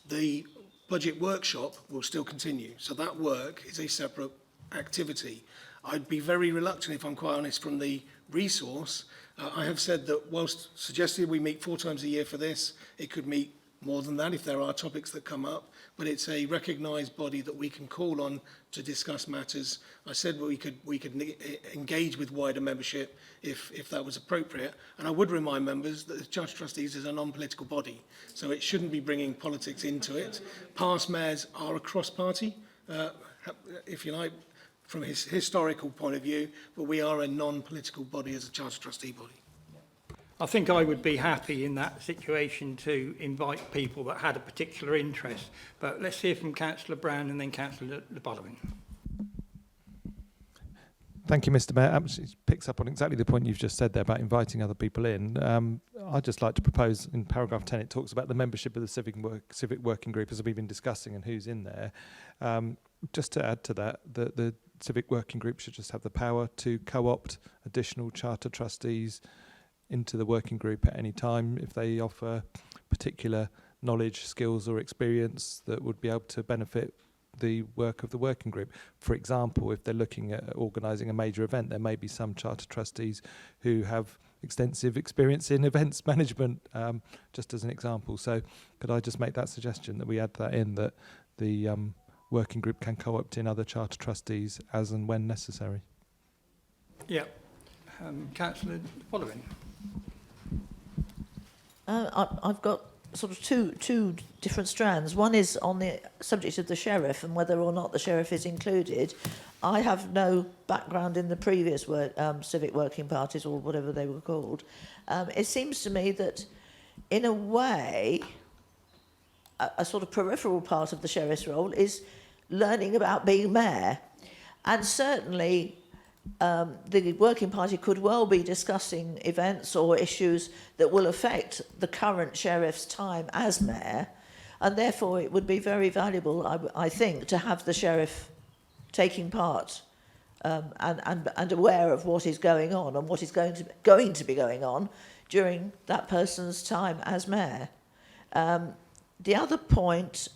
R: the budget workshop will still continue. So that work is a separate activity. I'd be very reluctant, if I'm quite honest, from the resource. I have said that whilst suggested we meet 4 times a year for this, it could meet more than that if there are topics that come up, but it's a recognised body that we can call on to discuss matters. I said we could engage with wider membership if that was appropriate, and I would remind members that the Charter Trustees is a non-political body, so it shouldn't be bringing politics into it. Past mayors are a cross-party, if you like, from a historical point of view, but we are a non-political body as a Charter Trustee body.
B: I think I would be happy in that situation to invite people that had a particular interest. But let's hear from Councillor Brown and then Councillor Leboligan.
Q: Thank you, Mr. Mayor. It picks up on exactly the point you've just said there about inviting other people in. I'd just like to propose in paragraph 10, it talks about the membership of the civic working group as we've been discussing and who's in there. Just to add to that, the civic working group should just have the power to co-opt additional Charter Trustees into the working group at any time if they offer particular knowledge, skills or experience that would be able to benefit the work of the working group. For example, if they're looking at organising a major event, there may be some Charter Trustees who have extensive experience in events management, just as an example. So could I just make that suggestion that we add that in, that the working group can co-opt in other Charter Trustees as and when necessary?
B: Yeah. Councillor Leboligan.
M: I've got sort of two different strands. One is on the subject of the sheriff and whether or not the sheriff is included. I have no background in the previous civic working parties or whatever they were called. It seems to me that, in a way, a sort of peripheral part of the sheriff's role is learning about being mayor. And certainly the working party could well be discussing events or issues that will affect the current sheriff's time as mayor, and therefore it would be very valuable, I think, to have the sheriff taking part and aware of what is going on and what is going to be going on during that person's time as mayor. The other point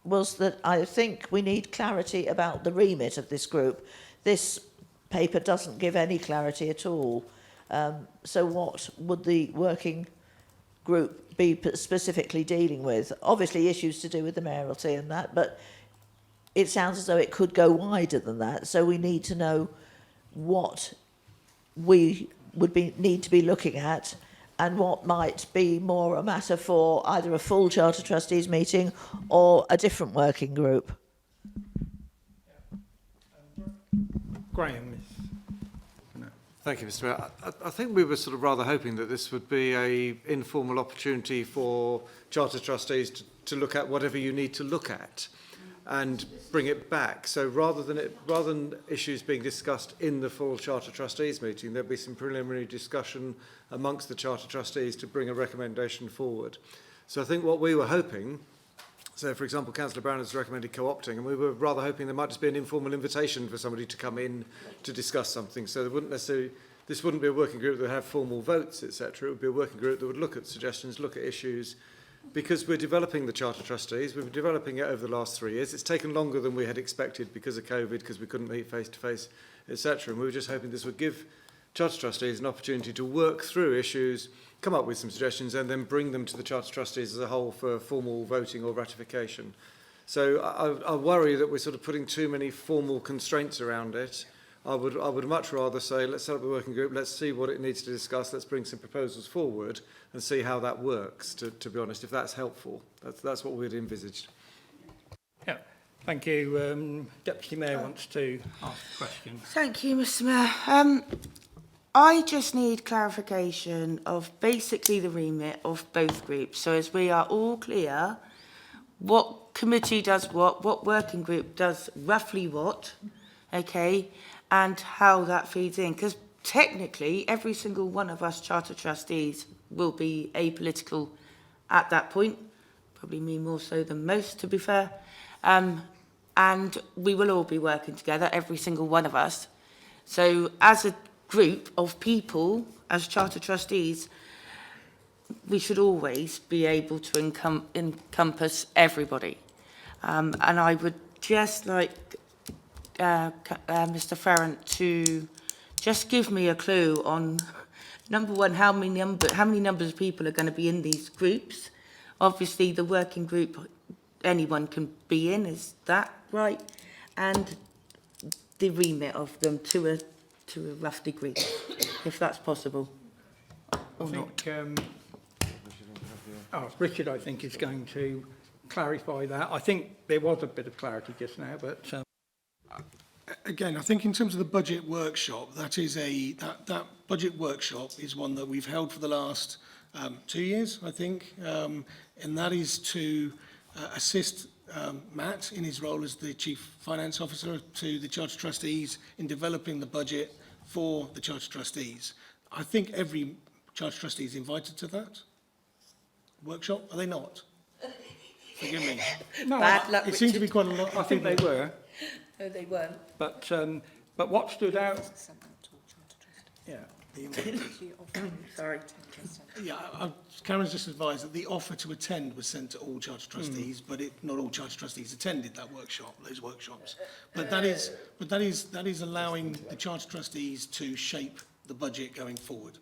M: was that I think we need clarity about the remit of this group. This paper doesn't give any clarity at all. So what would the working group be specifically dealing with? Obviously issues to do with the mayoralty and that, but it sounds as though it could go wider than that. So we need to know what we would need to be looking at and what might be more a matter for either a full Charter Trustees meeting or a different working group.
B: Graham.
C: Thank you, Mr. Mayor. I think we were sort of rather hoping that this would be an informal opportunity for Charter Trustees to look at whatever you need to look at and bring it back. So rather than issues being discussed in the full Charter Trustees meeting, there'll be some preliminary discussion amongst the Charter Trustees to bring a recommendation forward. So I think what we were hoping, so for example, Councillor Brown has recommended co-opting, and we were rather hoping there might just be an informal invitation for somebody to come in to discuss something. So there wouldn't necessarily, this wouldn't be a working group that would have formal votes, etc. It would be a working group that would look at suggestions, look at issues, because we're developing the Charter Trustees. We've been developing it over the last 3 years. It's taken longer than we had expected because of COVID, because we couldn't meet face-to-face, etc. And we were just hoping this would give Charter Trustees an opportunity to work through issues, come up with some suggestions, and then bring them to the Charter Trustees as a whole for formal voting or ratification. So I worry that we're sort of putting too many formal constraints around it. I would much rather say, let's set up a working group, let's see what it needs to discuss, let's bring some proposals forward and see how that works, to be honest, if that's helpful. That's what we'd envisaged.
B: Yeah, thank you. Deputy Mayor wants to ask a question.
N: Thank you, Mr. Mayor. I just need clarification of basically the remit of both groups. So as we are all clear, what committee does what working group does roughly what, okay, and how that feeds in. Because technically, every single one of us Charter Trustees will be apolitical at that point. Probably me more so than most, to be fair. And we will all be working together, every single one of us. So as a group of people, as Charter Trustees, we should always be able to encompass everybody. And I would just like Mr. Farrant to just give me a clue on, number one, how many numbers of people are going to be in these groups. Obviously, the working group, anyone can be in, is that right? And the remit of them to a rough degree, if that's possible.
B: I think, Richard, I think, is going to clarify that. I think there was a bit of clarity just now, but...
R: Again, I think in terms of the budget workshop, that budget workshop is one that we've held for the last 2 years, I think, and that is to assist Matt in his role as the Chief Finance Officer to the Charter Trustees in developing the budget for the Charter Trustees. I think every Charter Trustee is invited to that workshop, are they not? Forgive me.
B: No,
N: Bad luck,
R: it seemed to be quite a lot.
B: I think they were.
N: No, they weren't.
B: But what stood out... Yeah.
N: Sorry.
R: Yeah, Karen's just advised that the offer to attend was sent to all Charter Trustees, but not all Charter Trustees attended that workshop, those workshops. But that is allowing the Charter Trustees to shape the budget going forward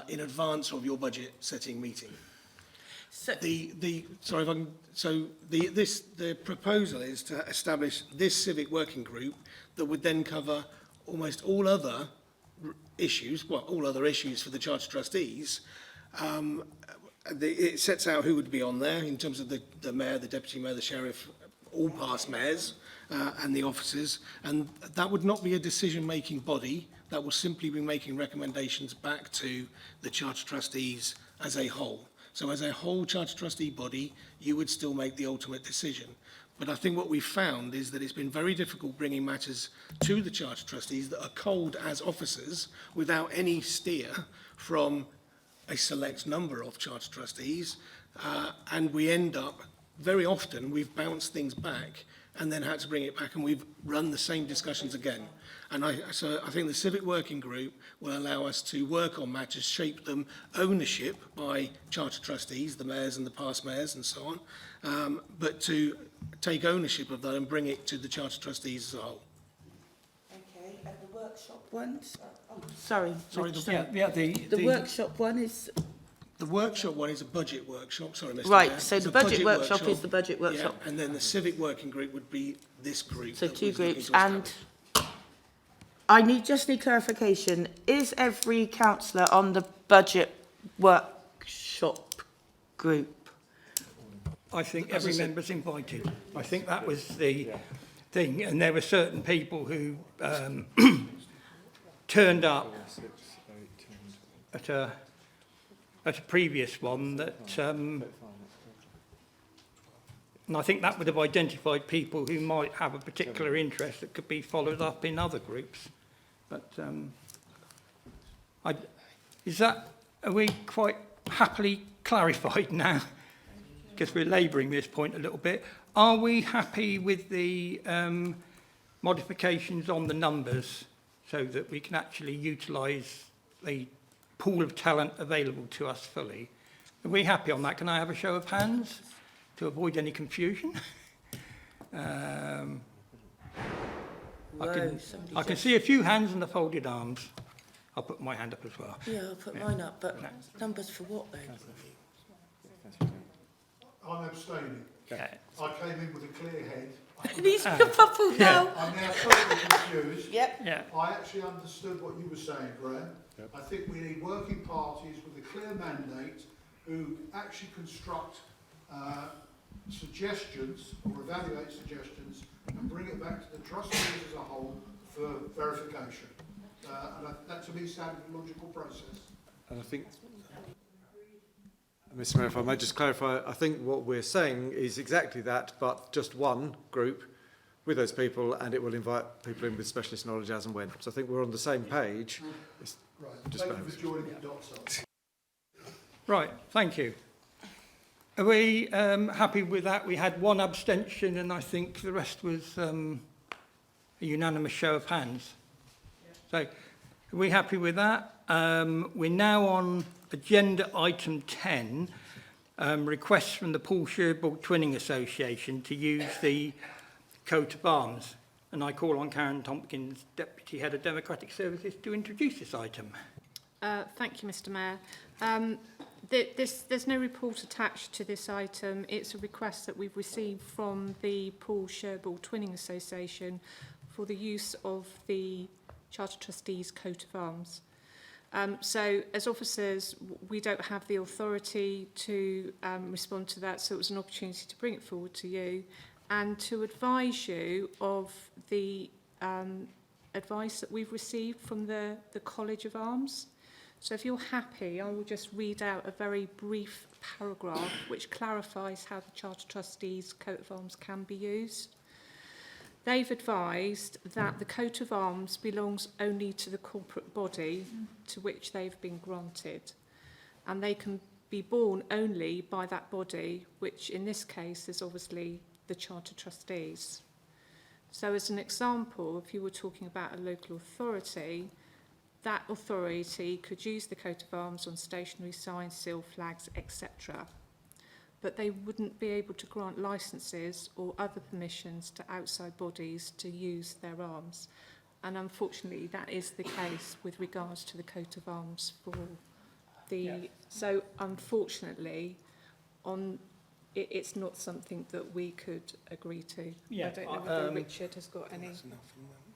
R: in advance of your budget setting meeting.
N: So
R: the proposal is to establish this civic working group that would then cover almost all other issues, well, all other issues for the Charter Trustees, it sets out who would be on there in terms of the mayor, the deputy mayor, the sheriff, all past mayors and the officers. And that would not be a decision-making body. That will simply be making recommendations back to the Charter Trustees as a whole. So as a whole Charter Trustee body, you would still make the ultimate decision. But I think what we've found is that it's been very difficult bringing matters to the Charter Trustees that are cold as officers without any steer from a select number of Charter Trustees. And we end up, very often, we've bounced things back and then had to bring it back, and we've run the same discussions again. And so I think the Civic Working Group will allow us to work on matters, shape them, ownership by Charter Trustees, the mayors and the past mayors and so on, but to take ownership of that and bring it to the Charter Trustees as a whole.
N: Okay, and the workshop ones? Sorry.
B: The
N: workshop one is...
R: The workshop one is a budget workshop, sorry, Mr.
N: Right,
R: Mayor.
N: so
R: It's
N: the
R: a
N: budget workshop is the budget workshop.
R: Yeah, and then the Civic Working Group would be this group.
N: So
R: that
N: two
R: was looking
N: groups,
R: to
N: and I just need clarification. Is every councillor on the budget workshop group?
B: I think every member's invited. I think that was the thing, and there were certain people who turned up at a previous one that, and I think that would have identified people who might have a particular interest that could be followed up in other groups. But are we quite happily clarified now? Because we're labouring this point a little bit. Are we happy with the modifications on the numbers so that we can actually utilise the pool of talent available to us fully? Are we happy on that? Can I have a show of hands to avoid any confusion? I can see a few hands and the folded arms. I'll put my hand up as well.
N: Yeah, I'll put mine up, but numbers for what then?
S: I'm abstaining.
B: Okay.
S: I came in with a clear head.
N: He's befuddled now.
S: I'm now totally confused.
N: Yep.
B: Yeah.
S: I actually understood what you were saying, Graham. Yep. I think we need working parties with a clear mandate who actually construct suggestions or evaluate suggestions and bring it back to the trustees as a whole for verification. And that to me sounded a logical process.
C: And I think, Mr. Mayor, if I may just clarify, I think what we're saying is exactly that, but just one group with those people, and it will invite people in with specialist knowledge as and when. So I think we're on the same page.
S: Right. Thank you for joining the dots up.
B: Right, thank you. Are we happy with that? We had one abstention and I think the rest was a unanimous show of hands. So, are we happy with that? We're now on agenda item 10, requests from the Poole Twinning Association to use the coat of arms. And I call on Karen Tompkins, Deputy Head of Democratic Services, to introduce this item.
J: Thank you, Mr. Mayor. There's no report attached to this item. It's a request that we've received from the Poole Twinning Association for the use of the Charter Trustees coat of arms. So as officers, we don't have the authority to respond to that, so it was an opportunity to bring it forward to you and to advise you of the advice that we've received from the College of Arms. So if you're happy, I will just read out a very brief paragraph which clarifies how the Charter Trustees coat of arms can be used. They've advised that the coat of arms belongs only to the corporate body to which they've been granted, and they can be borne only by that body, which in this case is obviously the Charter Trustees. So as an example, if you were talking about a local authority, that authority could use the coat of arms on stationary signs, seal flags, etc. But they wouldn't be able to grant licences or other permissions to outside bodies to use their arms. And unfortunately, that is the case with regards to the coat of arms for the... So unfortunately, on it's not something that we could agree to.
B: Yeah,
J: I don't know whether Richard has got any.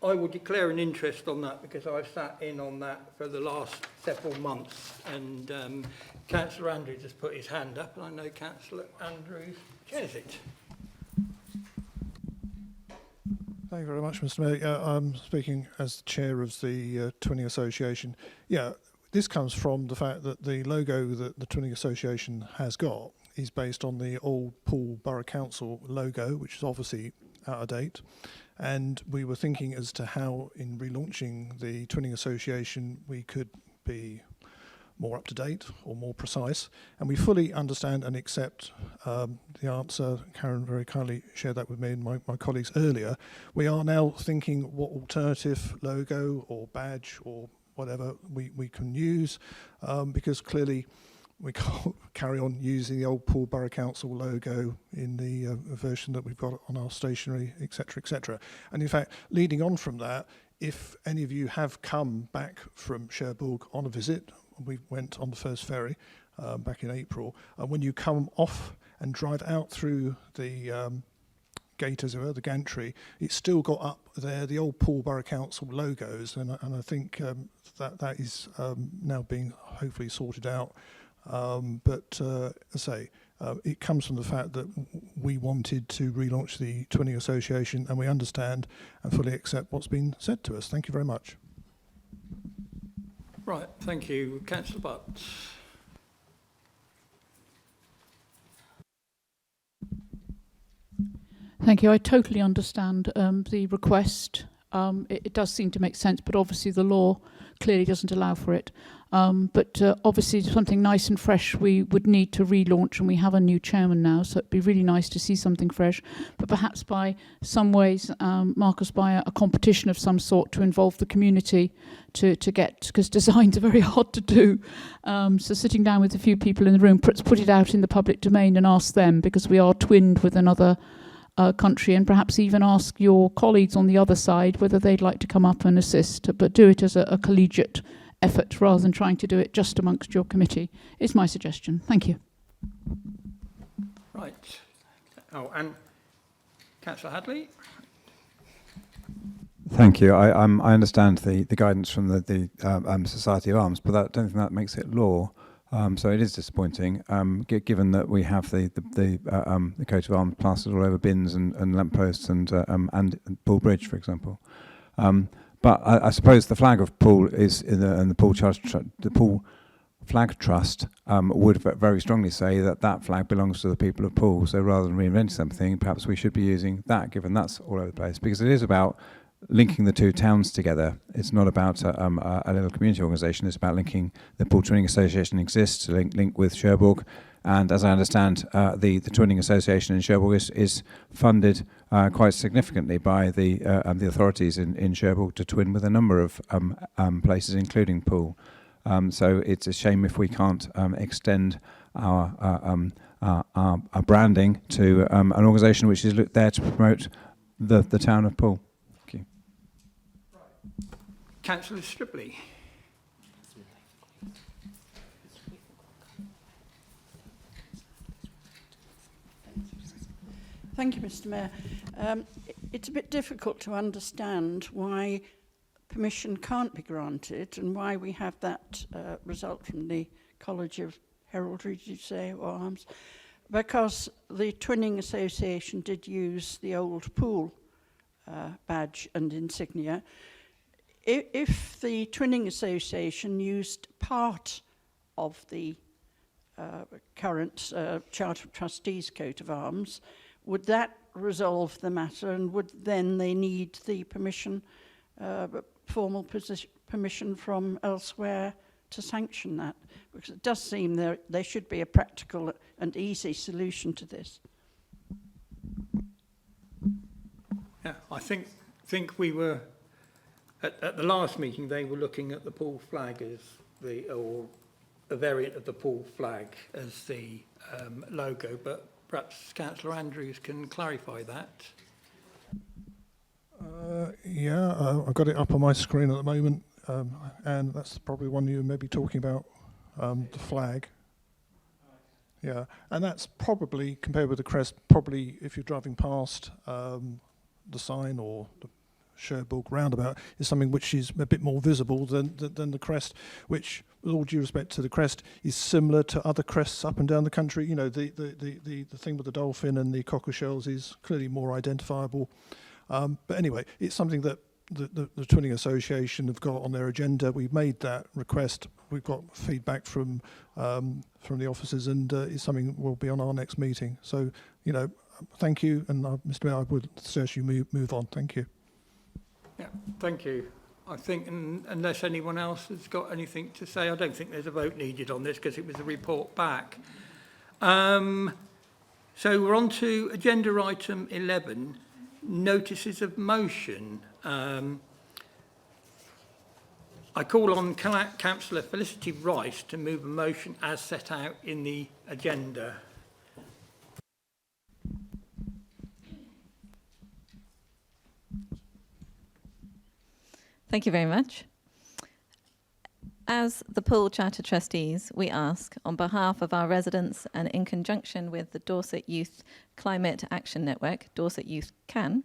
B: I will declare an interest on that because I've sat in on that for the last several months, and Councillor Andrews has put his hand up, and I know Councillor Andrews shares it.
S: Thank you very much, Mr. Mayor. I'm speaking as the chair of the Twinning Association. Yeah, this comes from the fact that the logo that the Twinning Association has got is based on the old Poole Borough Council logo, which is obviously out of date. And we were thinking as to how, in relaunching the Twinning Association, we could be more up to date or more precise. And we fully understand and accept the answer. Karen very kindly shared that with me and my colleagues earlier. We are now thinking what alternative logo or badge or whatever we can use, because clearly we can't carry on using the old Poole Borough Council logo in the version that we've got on our stationery, etc., etc. And in fact, leading on from that, if any of you have come back from Cherbourg on a visit, we went on the first ferry back in April, and when you come off and drive out through the gate, as it were, the gantry, it's still got up there the old Poole Borough Council logos, and I think that is now being hopefully sorted out. But as I say, it comes from the fact that we wanted to relaunch the Twinning Association, and we understand and fully accept what's been said to us. Thank you very much.
B: Right, thank you. Councillor Butts.
E: Thank you. I totally understand the request. It does seem to make sense, but obviously the law clearly doesn't allow for it. But obviously something nice and fresh we would need to relaunch, and we have a new chairman now, so it'd be really nice to see something fresh. But perhaps by some ways, Marcus, by a competition of some sort to involve the community to get, because designs are very hard to do. So sitting down with a few people in the room, put it out in the public domain and ask them, because we are twinned with another country, and perhaps even ask your colleagues on the other side whether they'd like to come up and assist, but do it as a collegiate effort rather than trying to do it just amongst your committee, is my suggestion. Thank you.
B: Right. Oh, and Councillor Hadley.
I: Thank you. I understand the guidance from the Society of Arms, but I don't think that makes it law. So it is disappointing, given that we have the coat of arms plastered all over bins and lampposts and Poole Bridge, for example. But I suppose the flag of Poole is and the Poole Charter, the Poole Flag Trust would very strongly say that flag belongs to the people of Poole. So rather than reinventing something, perhaps we should be using that, given that's all over the place, because it is about linking the two towns together. It's not about a little community organisation. It's about linking. The Poole Twinning Association exists to link with Cherbourg, and as I understand, the Twinning Association in Cherbourg is funded quite significantly by the authorities in Cherbourg to twin with a number of places, including Poole. So it's a shame if we can't extend our branding to an organisation which is there to promote the town of Poole.
B: Councillor Stripley.
L: Thank you, Mr. Mayor. It's a bit difficult to understand why permission can't be granted and why we have that result from the College of Heraldry, did you say, or Arms? Because the Twinning Association did use the old Poole badge and insignia. If the Twinning Association used part of the current Charter Trustees coat of arms, would that resolve the matter, and would then they need the permission, formal permission from elsewhere to sanction that? Because it does seem there should be a practical and easy solution to this.
B: Yeah, I think we were at the last meeting. They were looking at the Poole flag as or a variant of the Poole flag as the logo, but perhaps Councillor Andrews can clarify that.
S: Yeah, I've got it up on my screen at the moment, and that's probably one you may be talking about, the flag. Yeah, and that's probably, compared with the crest, probably if you're driving past the sign or the Cherbourg roundabout, is something which is a bit more visible than the crest, which, with all due respect to the crest, is similar to other crests up and down the country. You know, the thing with the dolphin and the cockle shells is clearly more identifiable. But anyway, it's something that the Twinning Association have got on their agenda. We've made that request. We've got feedback from the officers, and it's something will be on our next meeting. So, you know, thank you, and Mr. Mayor, I would suggest you move on. Thank you.
B: Yeah, thank you. I think unless anyone else has got anything to say, I don't think there's a vote needed on this because it was a report back. So we're on to agenda item 11, notices of motion. I call on Councillor Felicity Rice to move a motion as set out in the agenda.
P: Thank you very much. As the Poole Charter Trustees, we ask, on behalf of our residents and in conjunction with the Dorset Youth Climate Action Network, Dorset Youth CAN,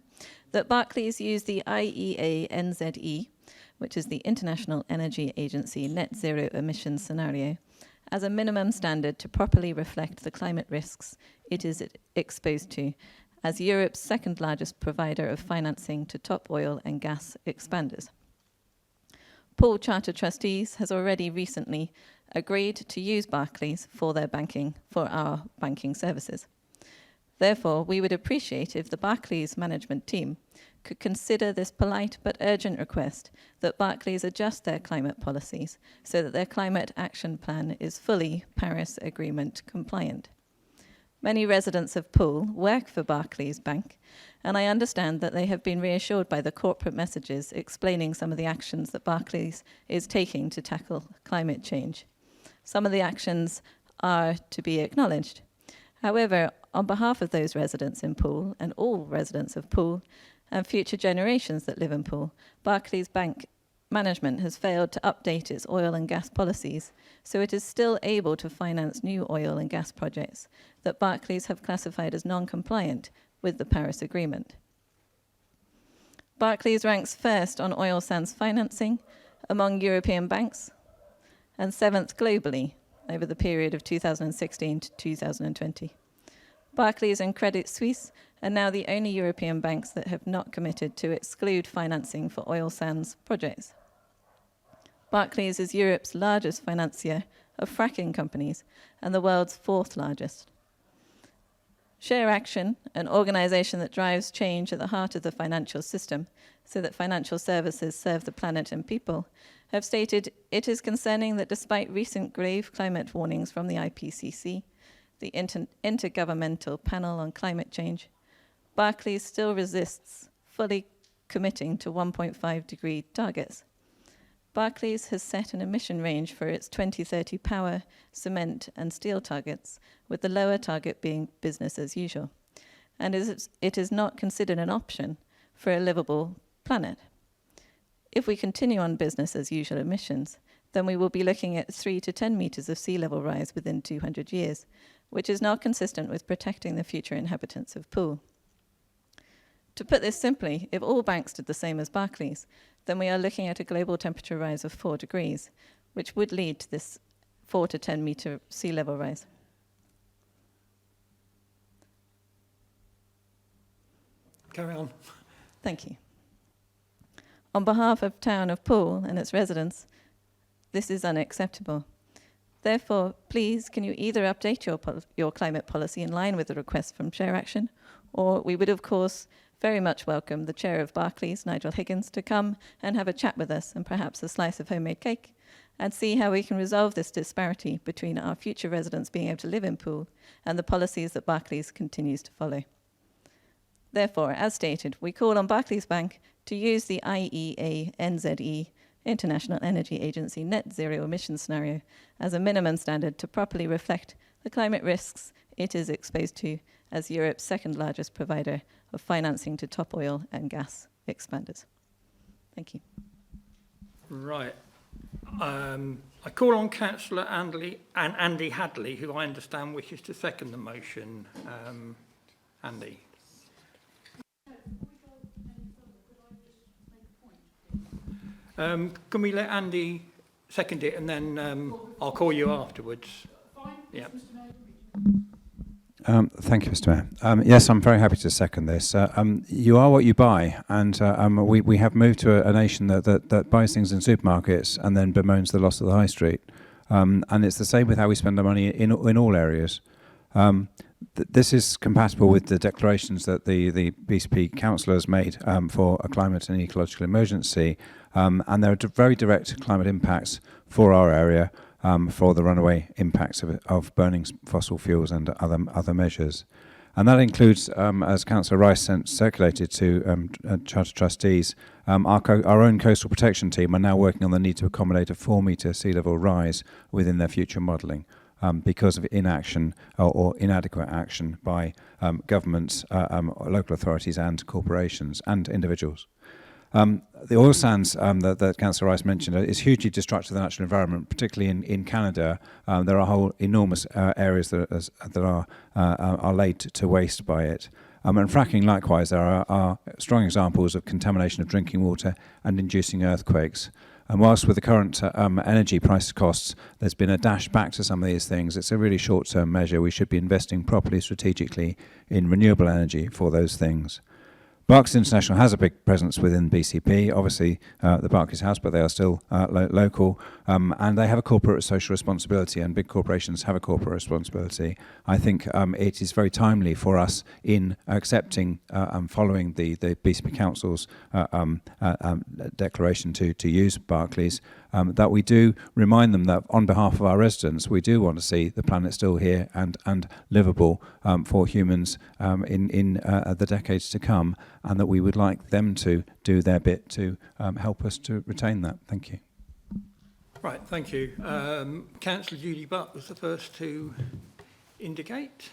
P: that Barclays use the IEA NZE, which is the International Energy Agency Net Zero Emissions Scenario, as a minimum standard to properly reflect the climate risks it is exposed to, as Europe's second largest provider of financing to top oil and gas expanders. Poole Charter Trustees has already recently agreed to use Barclays for our banking services. Therefore, we would appreciate if the Barclays management team could consider this polite but urgent request that Barclays adjust their climate policies so that their climate action plan is fully Paris Agreement compliant. Many residents of Poole work for Barclays Bank, and I understand that they have been reassured by the corporate messages explaining some of the actions that Barclays is taking to tackle climate change. Some of the actions are to be acknowledged. However, on behalf of those residents in Poole and all residents of Poole and future generations that live in Poole, Barclays Bank management has failed to update its oil and gas policies, so it is still able to finance new oil and gas projects that Barclays have classified as non-compliant with the Paris Agreement. Barclays ranks first on oil sands financing among European banks and 7th globally over the period of 2016 to 2020. Barclays and Credit Suisse are now the only European banks that have not committed to exclude financing for oil sands projects. Barclays is Europe's largest financier of fracking companies and the world's 4th largest. Share Action, an organisation that drives change at the heart of the financial system so that financial services serve the planet and people, have stated it is concerning that despite recent grave climate warnings from the IPCC, the Intergovernmental Panel on Climate Change, Barclays still resists fully committing to 1.5-degree targets. Barclays has set an emission range for its 2030 power, cement and steel targets, with the lower target being business as usual. And it is not considered an option for a livable planet. If we continue on business as usual emissions, then we will be looking at 3 to 10 metres of sea level rise within 200 years, which is not consistent with protecting the future inhabitants of Poole. To put this simply, if all banks did the same as Barclays, then we are looking at a global temperature rise of 4 degrees, which would lead to this 4 to 10 metre sea level rise.
B: Carry on.
P: Thank you. On behalf of Town of Poole and its residents, this is unacceptable. Therefore, please, can you either update your climate policy in line with the request from Share Action, or we would, of course, very much welcome the Chair of Barclays, Nigel Higgins, to come and have a chat with us and perhaps a slice of homemade cake and see how we can resolve this disparity between our future residents being able to live in Poole and the policies that Barclays continues to follow. Therefore, as stated, we call on Barclays Bank to use the IEA NZE, International Energy Agency Net Zero Emissions Scenario, as a minimum standard to properly reflect the climate risks it is exposed to as Europe's second largest provider of financing to top oil and gas expanders. Thank you.
B: Right. I I call on Councillor Andy Hadley, who I understand wishes to second the motion. Andy. Can we let Andy second it, and then I'll call you afterwards? Yeah.
I: Thank you, Mr. Mayor. Yes, I'm very happy to second this. You are what you buy, and we have moved to a nation that buys things in supermarkets and then bemoans the loss of the high street. And it's the same with how we spend our money in all areas. This is compatible with the declarations that the BCP councillors made for a climate and ecological emergency, and there are very direct climate impacts for our area, for the runaway impacts of burning fossil fuels and other measures. And that includes, as Councillor Rice circulated to Charter Trustees, our own coastal protection team are now working on the need to accommodate a 4-metre sea level rise within their future modelling because of inaction or inadequate action by governments, local authorities and corporations and individuals. The oil sands that Councillor Rice mentioned is hugely destructive to the natural environment, particularly in Canada. There are whole enormous areas that are laid to waste by it. And fracking, likewise, there are strong examples of contamination of drinking water and inducing earthquakes. And whilst with the current energy price costs, there's been a dash back to some of these things, it's a really short-term measure. We should be investing properly, strategically in renewable energy for those things. Barclays International has a big presence within BCP, obviously the Barclays House, but they are still local, and they have a corporate social responsibility, and big corporations have a corporate responsibility. I think it is very timely for us in accepting and following the BCP Council's declaration to use Barclays, that we do remind them that on behalf of our residents, we do want to see the planet still here and livable for humans in the decades to come, and that we would like them to do their bit to help us to retain that. Thank you.
B: Right, thank you. Councillor Judy Butt was the first to indicate.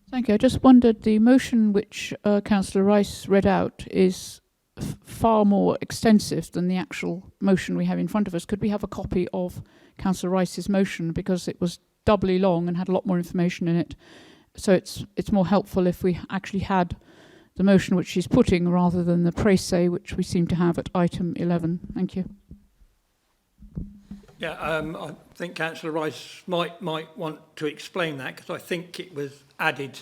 E: Thank you. I just wondered, the motion which Councillor Rice read out is far more extensive than the actual motion we have in front of us. Could we have a copy of Councillor Rice's motion, because it was doubly long and had a lot more information in it? So it's more helpful if we actually had the motion which she's putting rather than the précis which we seem to have at item 11. Thank you.
B: Yeah, I think Councillor Rice might want to explain that, because I think it was added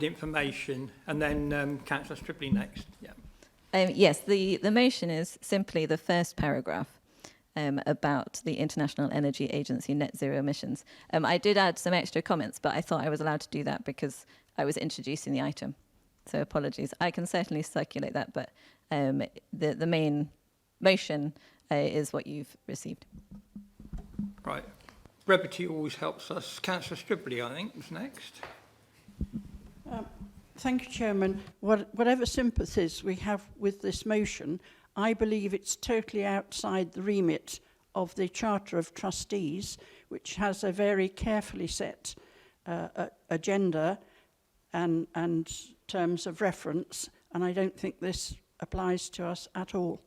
B: information, and then Councillor Stripley next. Yeah.
P: Yes, the motion is simply the first paragraph about the International Energy Agency net zero emissions. I did add some extra comments, but I thought I was allowed to do that because I was introducing the item. So apologies. I can certainly circulate that, but the main motion is what you've received.
B: Right. Brevity always helps us. Councillor Stripley, I think, is next.
L: Thank you, Chairman. Whatever sympathies we have with this motion, I believe it's totally outside the remit of the Charter of Trustees, which has a very carefully set agenda and terms of reference, and I don't think this applies to us at all.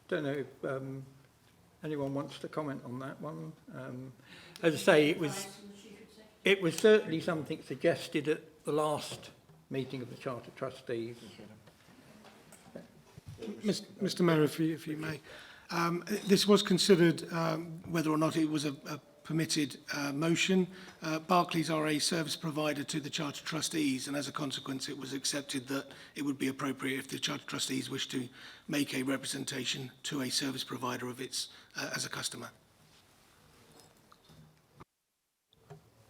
B: Don't know if anyone wants to comment on that one. As I say, it was certainly something suggested at the last meeting of the Charter Trustees.
R: Mr. Mayor, if you may, this was considered whether or not it was a permitted motion. Barclays are a service provider to the Charter Trustees, and as a consequence it was accepted that it would be appropriate if the Charter Trustees wish to make a representation to a service provider of its as a customer.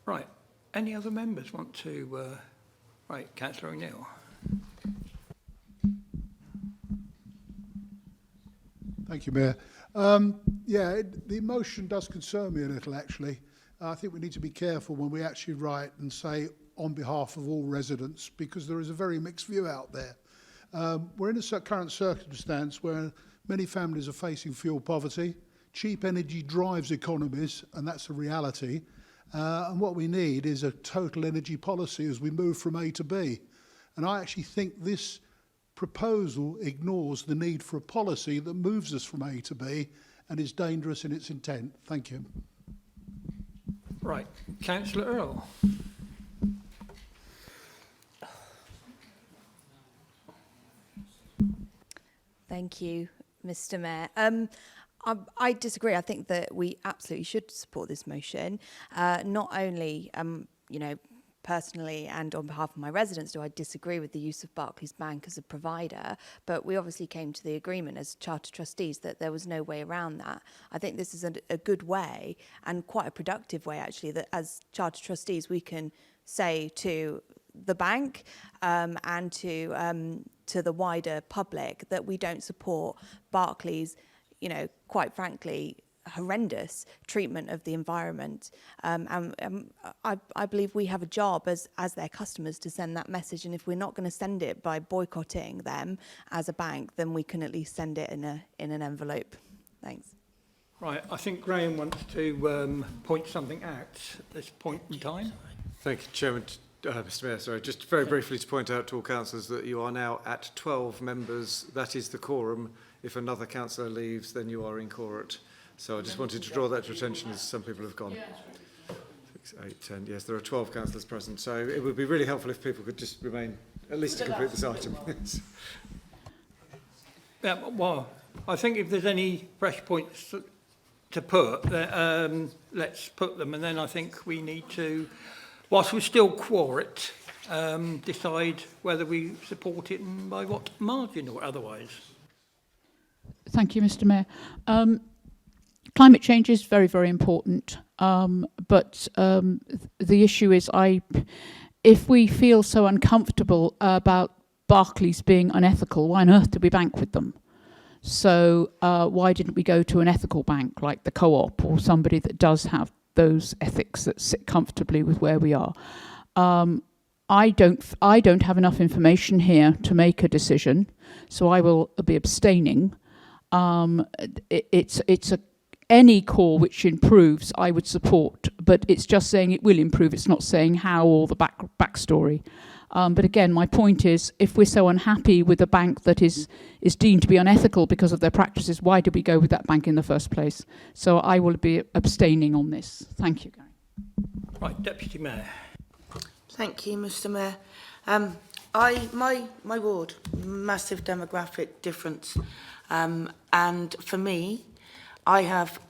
B: Right. Any other members want to... right, Councillor O'Neill.
T: Thank you, Mayor. The motion does concern me a little, actually. I think we need to be careful when we actually write and say on behalf of all residents, because there is a very mixed view out there. We're in a current circumstance where many families are facing fuel poverty. Cheap energy drives economies, and that's a reality. And what we need is a total energy policy as we move from A to B. And I actually think this proposal ignores the need for a policy that moves us from A to B and is dangerous in its intent. Thank you.
B: Right, Councillor Earl.
K: Thank you, Mr. Mayor. I disagree. I think that we absolutely should support this motion. Not only, you know, personally and on behalf of my residents do I disagree with the use of Barclays Bank as a provider, but we obviously came to the agreement as Charter Trustees that there was no way around that. I think this is a good way, and quite a productive way actually, that as Charter Trustees we can say to the bank and to the wider public that we don't support Barclays, you know, quite frankly, horrendous treatment of the environment. I believe we have a job as their customers to send that message, and if we're not going to send it by boycotting them as a bank, then we can at least send it in an envelope. Thanks.
B: Right, I think Graham wants to point something out at this point in time.
C: Thank you, Chairman. Mr Mayor, sorry, just very briefly to point out to all councillors that you are now at 12 members. That is the quorum. If another councillor leaves, then you are inquorate. So I just wanted to draw that to attention as some people have gone. 6, 8, 10. Yes, there are 12 councillors present. So it would be really helpful if people could just remain, at least to complete this item.
B: Yeah, well, I think if there's any fresh points to put, let's put them. And then I think we need to, whilst we're still quorate, decide whether we support it and by what margin or otherwise.
E: Thank you, Mr. Mayor. Climate change is very, very important, but the issue is if we feel so uncomfortable about Barclays being unethical, why on earth did we bank with them? So why didn't we go to an ethical bank like the Co-op or somebody that does have those ethics that sit comfortably with where we are? I don't have enough information here to make a decision, so I will be abstaining. Any call which improves, I would support, but it's just saying it will improve. It's not saying how or the backstory. But again, my point is, if we're so unhappy with a bank that is deemed to be unethical because of their practices, why did we go with that bank in the first place? So I will be abstaining on this. Thank you, Gary.
B: Right, Deputy Mayor.
N: Thank you, Mr. Mayor. My ward, massive demographic difference. And for me, I have,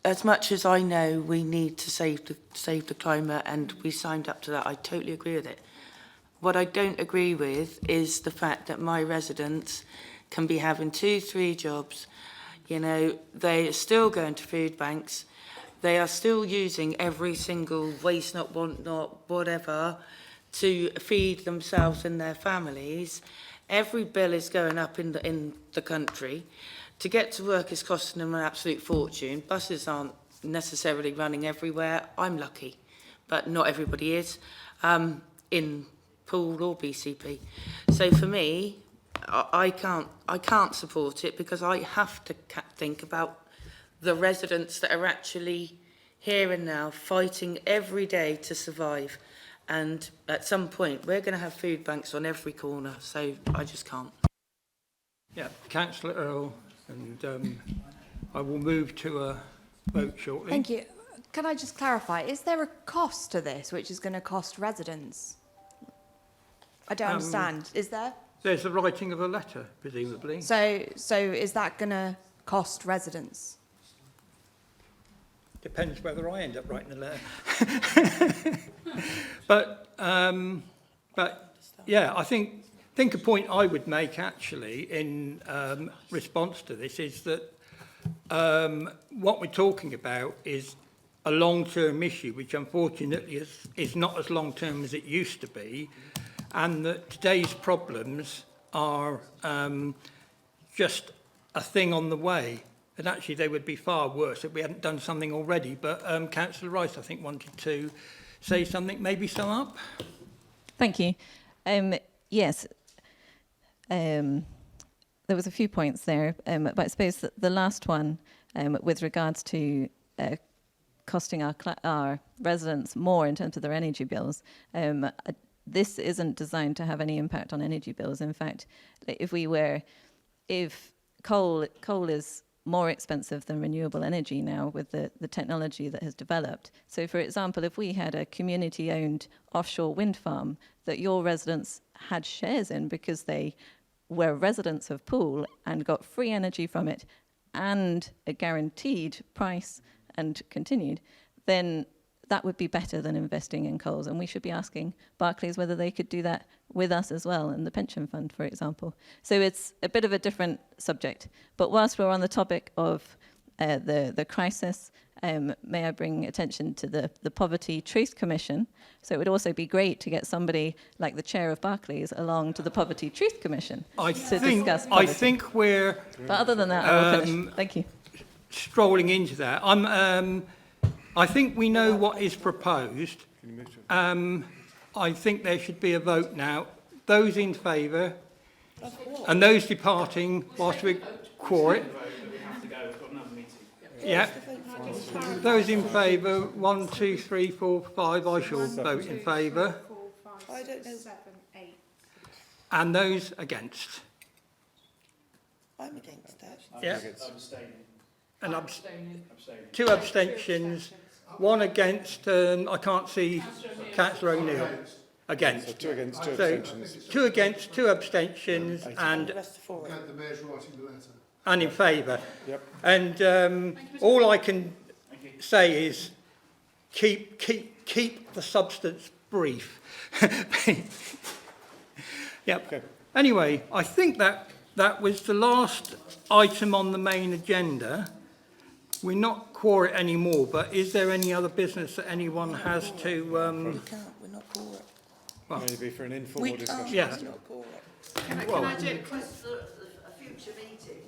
N: as much as I know we need to save the climate and we signed up to that, I totally agree with it. What I don't agree with is the fact that my residents can be having 2-3 jobs. You know, they are still going to food banks. They are still using every single waste not, want not, whatever, to feed themselves and their families. Every bill is going up in the country. To get to work is costing them an absolute fortune. Buses aren't necessarily running everywhere. I'm lucky, but not everybody is in Poole or BCP. So for me, I can't support it because I have to think about the residents that are actually here and now fighting every day to survive. And at some point, we're going to have food banks on every corner, so I just can't.
B: Yeah, Councillor Earl, and I will move to a vote shortly.
K: Thank you. Can I just clarify, is there a cost to this which is going to cost residents? I don't understand. Is there?
B: There's the writing of a letter, presumably.
K: So is that going to cost residents?
B: Depends whether I end up writing the letter. But yeah, I think a point I would make actually in response to this is that what we're talking about is a long-term issue, which unfortunately is not as long-term as it used to be, and that today's problems are just a thing on the way. And actually, they would be far worse if we hadn't done something already. But Councillor Rice, I think, wanted to say something, maybe sum up.
P: Thank you. Yes, there was a few points there, but I suppose that the last one, with regards to costing our residents more in terms of their energy bills, this isn't designed to have any impact on energy bills. In fact, if coal is more expensive than renewable energy now with the technology that has developed. So, for example, if we had a community-owned offshore wind farm that your residents had shares in because they were residents of Poole and got free energy from it and a guaranteed price and continued, then that would be better than investing in coals. And we should be asking Barclays whether they could do that with us as well, in the pension fund, for example. So it's a bit of a different subject. But whilst we're on the topic of the crisis, may I bring attention to the Poverty Truth Commission? So it would also be great to get somebody like the chair of Barclays along to the Poverty Truth Commission to discuss poverty.
B: I think we're...
P: But other than that, I will finish. Thank you.
B: Strolling into that. I think we know what is proposed. I think there should be a vote now. Those in favour and those departing whilst we quorum it. Yeah. Those in favour, 1, 2, 3, 4, 5, I shall vote in favour.
N: I don't know. 7, 8.
B: And those against.
N: I'm against that.
B: Yeah. And two abstentions. One against, I can't see Councillor O'Neill. Against.
C: So 2 against, 2
B: So,
C: abstentions.
B: 2 against, 2 abstentions, and
C: The mayor's writing the letter.
B: and in favour.
C: Yep.
B: And all I can say is keep the substance brief. Yep.
C: Okay.
B: Anyway, I think that was the last item on the main agenda. We're not quorum anymore, but is there any other business that anyone has to...
N: We can't, we're not quorum.
B: Well,
C: Maybe for an informal discussion.
B: Yeah.
N: It's not quorum.
M: Can I do request a future meeting?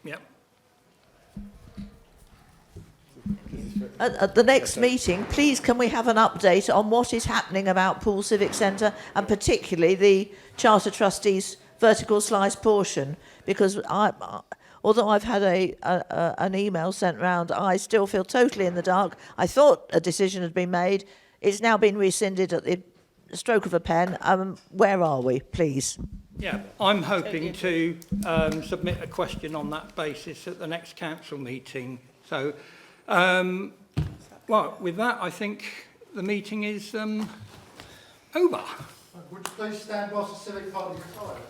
B: Yep.
M: At the next meeting, please can we have an update on what is happening about Poole Civic Centre and particularly the Charter Trustees vertical slice portion? Because although I've had an email sent round, I still feel totally in the dark. I thought a decision had been made. It's now been rescinded at the stroke of a pen. Where are we, please?
B: Yeah, I'm hoping to submit a question on that basis at the next council meeting. So, well, with that, I think the meeting is over.
A: Would you please stand whilst the Civic Party retires?